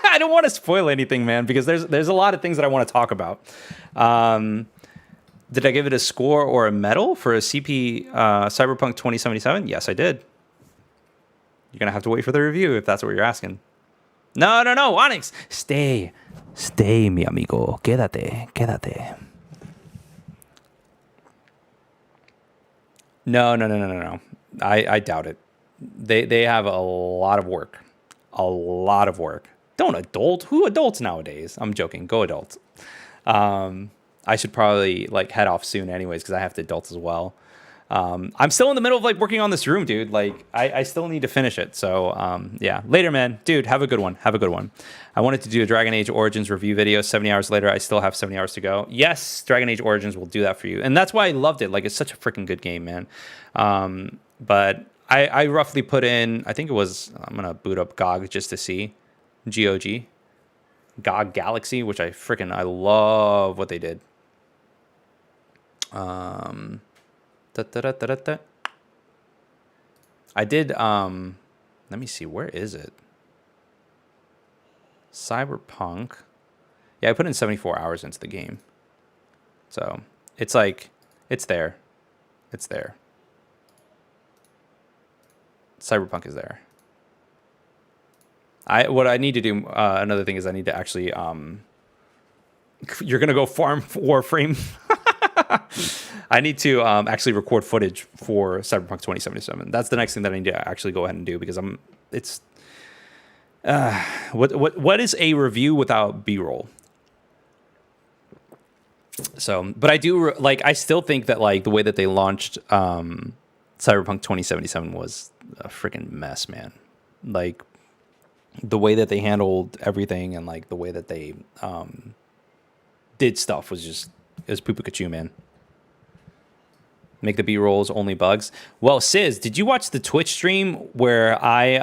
S1: I don't want to spoil anything, man, because there's a lot of things that I want to talk about. Did I give it a score or a medal for a CP Cyberpunk 2077? Yes, I did. You're gonna have to wait for the review if that's what you're asking. No, Onyx, stay, mi amigo, quédate. No. I doubt it. They have a lot of work. Don't adult. Who adults nowadays? I'm joking. Go adults. I should probably like head off soon anyways, because I have to adult as well. I'm still in the middle of like working on this room, dude. Like I still need to finish it. So yeah, later, man. Dude, have a good one. I wanted to do a Dragon Age Origins review video 70 hours later. I still have 70 hours to go. Yes, Dragon Age Origins will do that for you. And that's why I loved it. Like, it's such a freaking good game, man. But I roughly put in, I think it was, I'm going to boot up GOG just to see. GOG. GOG Galaxy, which I love what they did. I did, let me see, where is it? Cyberpunk. Yeah, I put in 74 hours into the game. So, it's like, it's there. Cyberpunk is there. What I need to do, another thing is I need to actually, you're going to go farm Warframe. I need to actually record footage for Cyberpunk 2077. That's the next thing that I need to actually go ahead and do, because what is a review without B-roll? So, but I do I still think that like the way that they launched Cyberpunk 2077 was a freaking mess, man. Like the way that they handled everything and like the way that they did stuff was poo-poo-ka-choo, man. Make the B-rolls only bugs. Well, Sis, did you watch the Twitch stream where I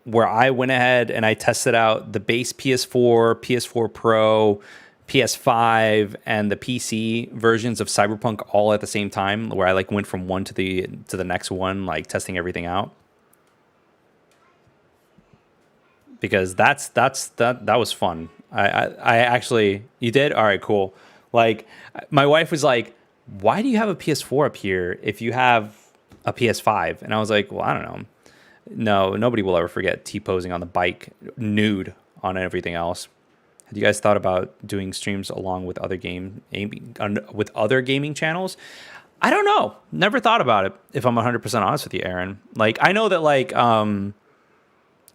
S1: went ahead and I tested out the base PS4, PS4 Pro, PS5, and the PC versions of Cyberpunk all at the same time, where I like went from one to the next one, like testing everything out? Because that was fun. I actually, you did? All right, cool. Like, my wife was like, why do you have a PS4 up here if you have a PS5? And I was like, well, I don't know. No, nobody will ever forget T-posing on the bike, nude on everything else. Have you guys thought about doing streams along with other gaming channels? I don't know. Never thought about it, if I'm 100% honest with you, Aaron. Like, I know that, like, I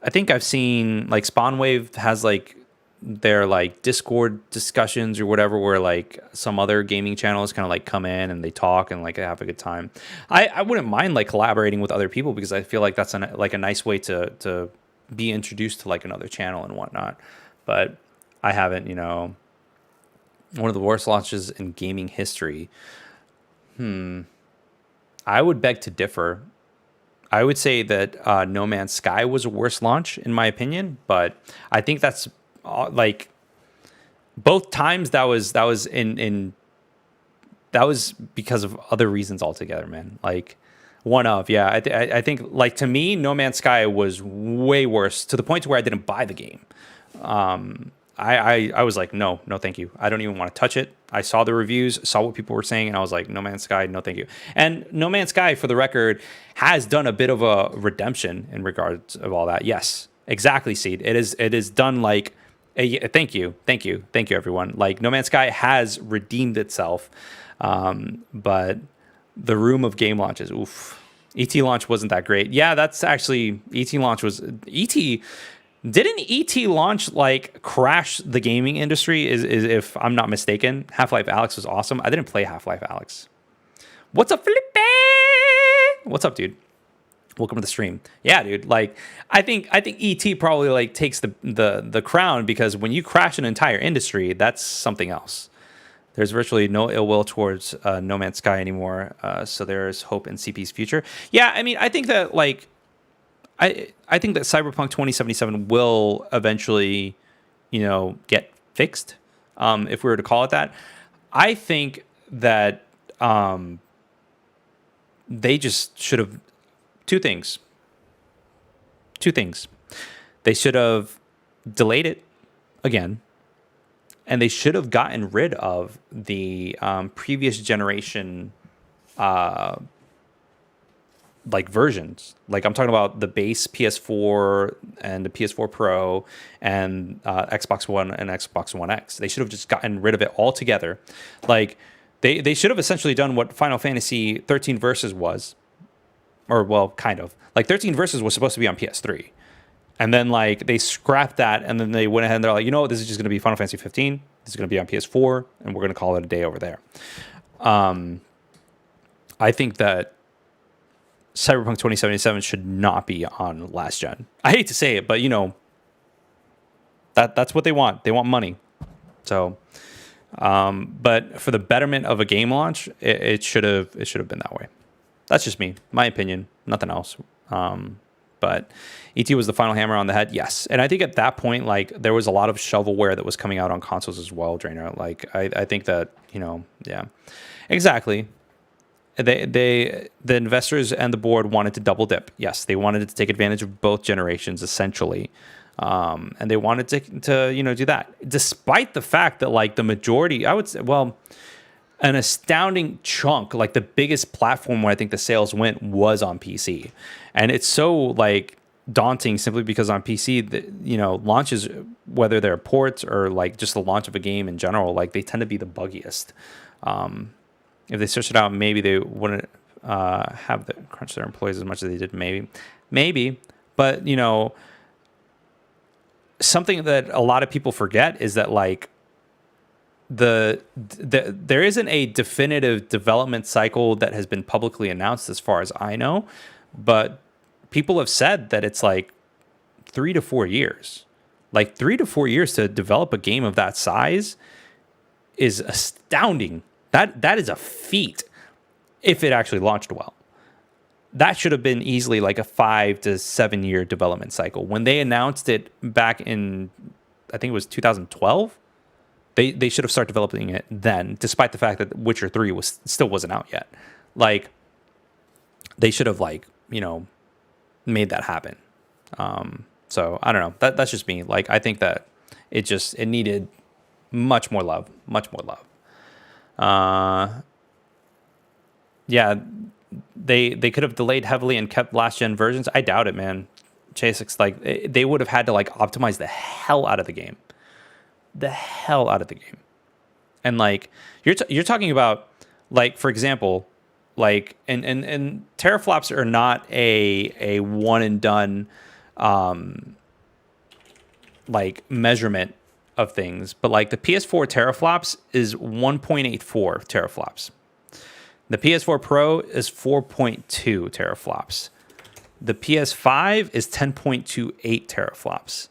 S1: think I've seen, like, Spawnwave has, like, their like Discord discussions or whatever, where like some other gaming channels kind of like come in and they talk and like have a good time. I wouldn't mind like collaborating with other people, because I feel like that's like a nice way to be introduced to like another channel and whatnot. But I haven't, one of the worst launches in gaming history. I would beg to differ. I would say that No Man's Sky was a worse launch in my opinion, but I think that's like both times that was because of other reasons altogether, man. Like One of, yeah. I think, like, to me, No Man's Sky was way worse, to the point to where I didn't buy the game. I was like, no, thank you. I don't even want to touch it. I saw the reviews, saw what people were saying, and I was like, No Man's Sky, no thank you. And No Man's Sky, for the record, has done a bit of a redemption in regards of all that. Yes, exactly, Seed. It is done like thank you, everyone. Like, No Man's Sky has redeemed itself, but the room of game launches, oof. ET launch wasn't that great. Yeah, that's actually ET launch was ET. Didn't ET launch like crash the gaming industry? Is if I'm not mistaken. Half-Life Alyx was awesome. I didn't play Half-Life Alyx. What's up, Felipe? What's up, dude? Welcome to the stream. Yeah, dude. Like, I think ET probably like takes the crown, because when you crash an entire industry, that's something else. There's virtually no ill will towards No Man's Sky anymore, so there's hope in CP's future. Yeah, I mean, I think that like, I think that Cyberpunk 2077 will eventually, get fixed, if we were to call it that. I think that they just should have two things. They should have delayed it again. And they should have gotten rid of the previous generation, like, versions. Like, I'm talking about the base PS4 and the PS4 Pro and Xbox One and Xbox One X. They should have just gotten rid of it altogether. Like, they should have essentially done what Final Fantasy 13 Versus was, or well, kind of. Like, 13 Versus was supposed to be on PS3. And then, like, they scrapped that, and then they went ahead and they're like, this is just going to be Final Fantasy 15. This is going to be on PS4, and we're going to call it a day over there. I think that Cyberpunk 2077 should not be on last gen. I hate to say it, but, that's what they want. They want money. So, but for the betterment of a game launch, it should have been that way. That's just me, my opinion, nothing else. But ET was the final hammer on the head, yes. And I think at that point, like, there was a lot of shovelware that was coming out on consoles as well, Drainer. Like, I think that, yeah, exactly. The investors and the board wanted to double dip. Yes, they wanted to take advantage of both generations, essentially. And they wanted to do that. Despite the fact that, like, the majority, I would say, well, an astounding chunk, like the biggest platform where I think the sales went was on PC. And it's so, like, daunting simply because on PC, launches, whether they're ports or like just the launch of a game in general, like, they tend to be the buggiest. If they searched it out, maybe they wouldn't have the crunch their employees as much as they did. Maybe. But, something that a lot of people forget is that, like, there isn't a definitive development cycle that has been publicly announced as far as I know, but people have said that it's like 3 to 4 years. Like, 3 to 4 years to develop a game of that size is astounding. That is a feat if it actually launched well. That should have been easily like a 5 to 7 year development cycle. When they announced it back in, I think it was 2012, they should have started developing it then, despite the fact that Witcher 3 still wasn't out yet. Like, they should have, like, made that happen. So I don't know. That's just me. Like, I think that it needed much more love. Yeah, they could have delayed heavily and kept last gen versions. I doubt it, man. Chasix, like, they would have had to, like, optimize the hell out of the game. And, like, you're talking about, like, for example, like, and teraflops are not a one and done like measurement of things, but, like, the PS4 teraflops is 1.84 teraflops. The PS4 Pro is 4.2 teraflops. The PS5 is 10.28 teraflops.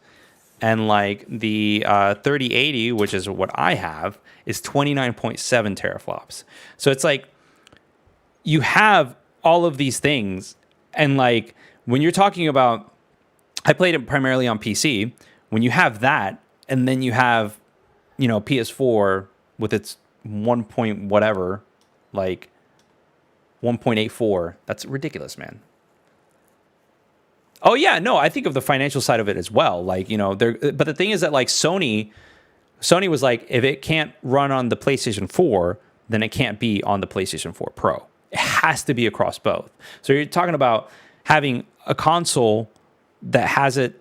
S1: And, like, the 3080, which is what I have, is 29.7 teraflops. So it's like, you have all of these things. And, like, when you're talking about, I played it primarily on PC. When you have that, and then you have, PS4 with its 1 point whatever, like, 1.84. That's ridiculous, man. Oh yeah, no, I think of the financial side of it as well. Like, you know, but the thing is that like Sony was like, if it can't run on the PlayStation 4, then it can't be on the PlayStation 4 Pro. It has to be across both. So you're talking about having a console that has it,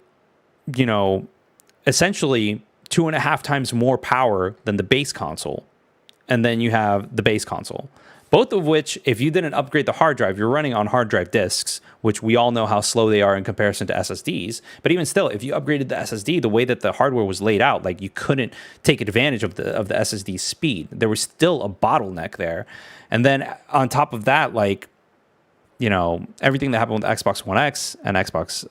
S1: you know, essentially 2.5 times more power than the base console. And then you have the base console. Both of which, if you didn't upgrade the hard drive, you're running on hard drive disks, which we all know how slow they are in comparison to SSDs. But even still, if you upgraded the SSD, the way that the hardware was laid out, like you couldn't take advantage of the SSD speed. There was still a bottleneck there. And then on top of that, like, you know, everything that happened with Xbox One X and Xbox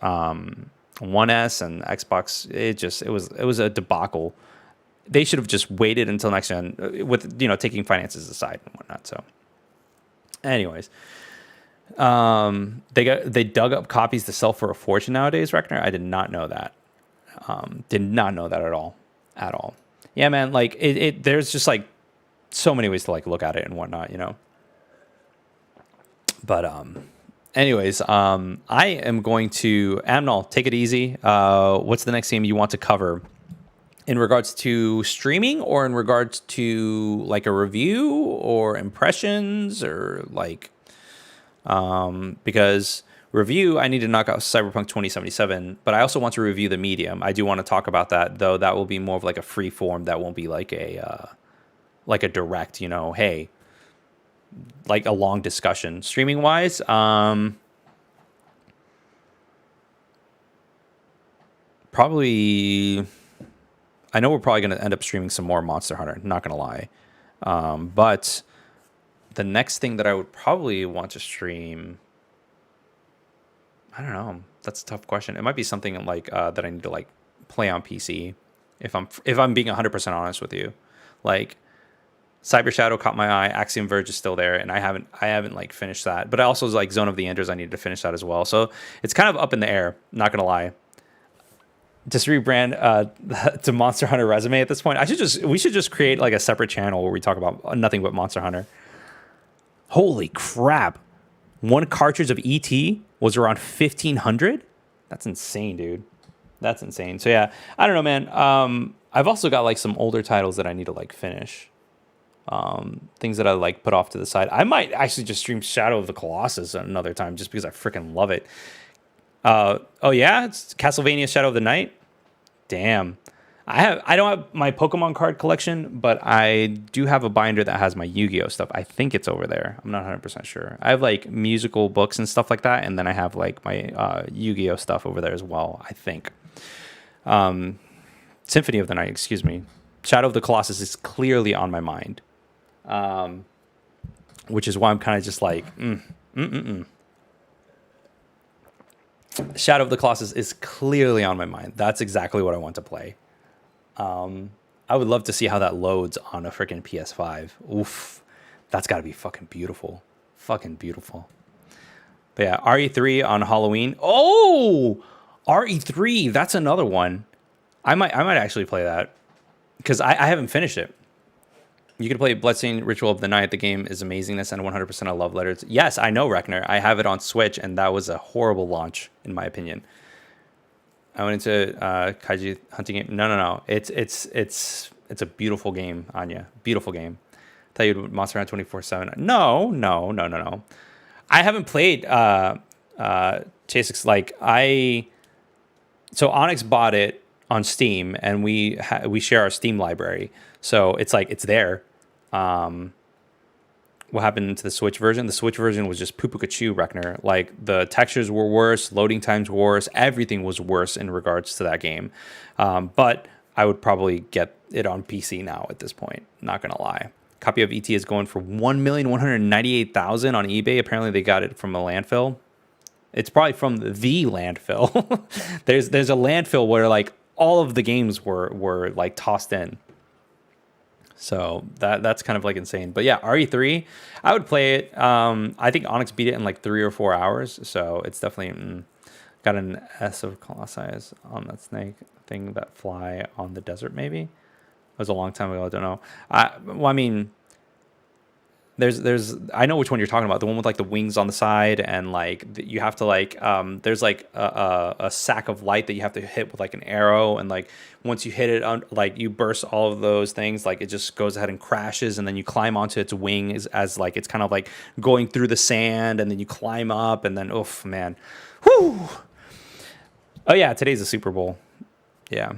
S1: One S and Xbox, it was a debacle. They should have just waited until next gen, with, you know, taking finances aside and whatnot. So. Anyways, they dug up copies to sell for a fortune nowadays, Reckner. I did not know that. Did not know that at all. Yeah, man. Like there's just like so many ways to like look at it and whatnot, you know. But anyways, I am going to Amnal. Take it easy. What's the next game you want to cover? In regards to streaming, or in regards to like a review or impressions, or like, because review, I need to knock out Cyberpunk 2077, but I also want to review the medium. I do want to talk about that, though. That will be more of like a free form. That won't be like a direct, you know, hey, like a long discussion. Streaming wise, probably. I know we're probably going to end up streaming some more Monster Hunter, not going to lie. But the next thing that I would probably want to stream, I don't know. That's a tough question. It might be something like that I need to like play on PC. If I'm being 100% honest with you, like Cyber Shadow caught my eye. Axiom Verge is still there, and I haven't like finished that. But I also was like Zone of the Enders. I needed to finish that as well. So it's kind of up in the air. Not going to lie. Just rebrand to Monster Hunter Resume at this point. We should just create like a separate channel where we talk about nothing but Monster Hunter. Holy crap. One cartridge of ET was around 1,500? That's insane, dude. That's insane. So yeah, I don't know, man. I've also got like some older titles that I need to like finish. Things that I like put off to the side. I might actually just stream Shadow of the Colossus another time just because I freaking love it. Oh yeah, it's Castlevania Shadow of the Night. Damn. I don't have my Pokemon card collection, but I do have a binder that has my Yu-Gi-Oh stuff. I think it's over there. I'm not 100% sure. I have like musical books and stuff like that, and then I have like my Yu-Gi-Oh stuff over there as well, I think. Symphony of the Night, excuse me. Shadow of the Colossus is clearly on my mind. Which is why I'm kind of just like, Shadow of the Colossus is clearly on my mind. That's exactly what I want to play. I would love to see how that loads on a freaking PS5. Oof. That's got to be fucking beautiful. Fucking beautiful. But yeah, RE3 on Halloween. Oh! RE3, that's another one. I might actually play that. Because I haven't finished it. You can play Bloodstained Ritual of the Night. The game is amazingness and 100% a love letter. Yes, I know, Reckner. I have it on Switch, and that was a horrible launch, in my opinion. I went into Kaiju hunting game. No. It's a beautiful game, Anya. Beautiful game. Tell you Monster Hunter 24/7. No. I haven't played Chasix. So Onyx bought it on Steam, and we share our Steam library. So it's like it's there. What happened to the Switch version? The Switch version was just poo-poo-ka-choo, Reckner. Like, the textures were worse, loading times were worse, everything was worse in regards to that game. But I would probably get it on PC now at this point, not gonna lie. Copy of ET is going for $1,198,000 on eBay. Apparently they got it from a landfill. It's probably from the landfill. There's a landfill where like all of the games were like tossed in. So that's kind of like insane. But yeah, RE3, I would play it. I think Onyx beat it in like 3 or 4 hours. So it's definitely got an S of Colossi on that snake thing that fly on the desert, maybe. It was a long time ago. I don't know. I mean, there's I know which one you're talking about, the one with like the wings on the side, and like you have to like there's like a sack of light that you have to hit with like an arrow, and like once you hit it on, like you burst all of those things, like it just goes ahead and crashes, and then you climb onto its wings as like it's kind of like going through the sand, and then you climb up, and then oof, man. Whew. Oh yeah, today's the Super Bowl. Yeah.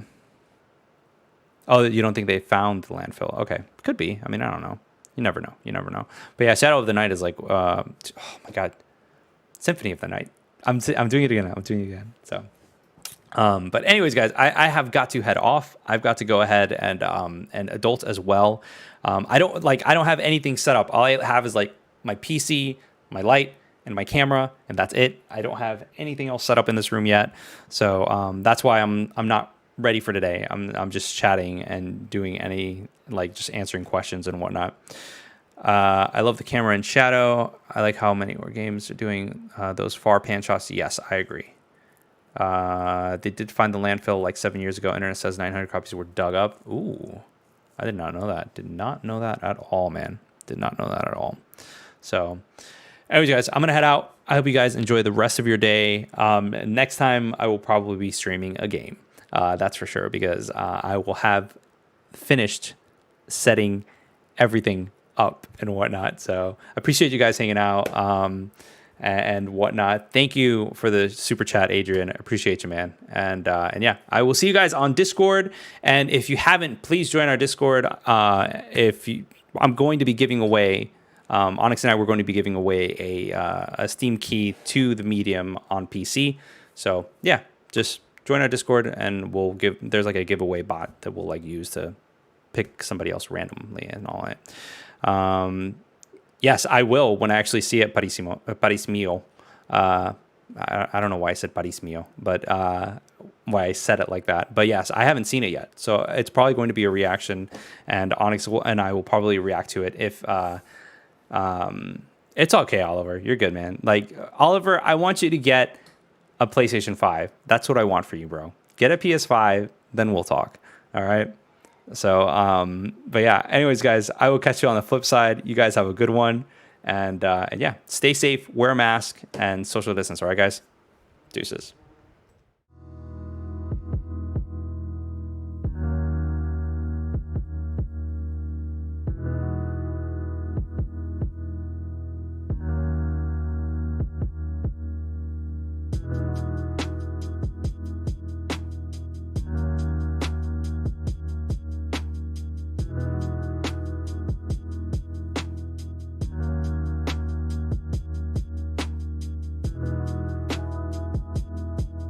S1: Oh, you don't think they found the landfill? Okay, could be. I mean, I don't know. You never know. You never know. But yeah, Shadow of the Night is like, oh my god, Symphony of the Night. I'm doing it again. I'm doing it again. So, but anyways, guys, I have got to head off. I've got to go ahead and adults as well. I don't have anything set up. All I have is like my PC, my light, and my camera, and that's it. I don't have anything else set up in this room yet. So that's why I'm not ready for today. I'm just chatting and doing any like just answering questions and whatnot. I love the camera in Shadow. I like how many more games are doing those far pan shots. Yes, I agree. They did find the landfill like 7 years ago. Internet says 900 copies were dug up. Ooh, I did not know that. Did not know that at all, man. Did not know that at all. So anyways, guys, I'm going to head out. I hope you guys enjoy the rest of your day. Next time, I will probably be streaming a game. That's for sure, because I will have finished setting everything up and whatnot. So I appreciate you guys hanging out and whatnot. Thank you for the super chat, Adrian. I appreciate you, man. And yeah, I will see you guys on Discord. And if you haven't, please join our Discord. I'm going to be giving away. Onyx and I were going to be giving away a Steam key to the Medium on PC. So yeah, just join our Discord, and there's like a giveaway bot that we'll like use to pick somebody else randomly and all that. Yes, I will when I actually see it, Paris Mio. I don't know why I said Paris Mio, but why I said it like that. But yes, I haven't seen it yet, so it's probably going to be a reaction, and Onyx and I will probably react to it if. It's okay, Oliver. You're good, man. Like Oliver, I want you to get a PlayStation 5. That's what I want for you, bro. Get a PS5, then we'll talk. All right. So, but yeah, anyways, guys, I will catch you on the flip side. You guys have a good one. And yeah, stay safe, wear a mask, and social distance. All right, guys? Deuces.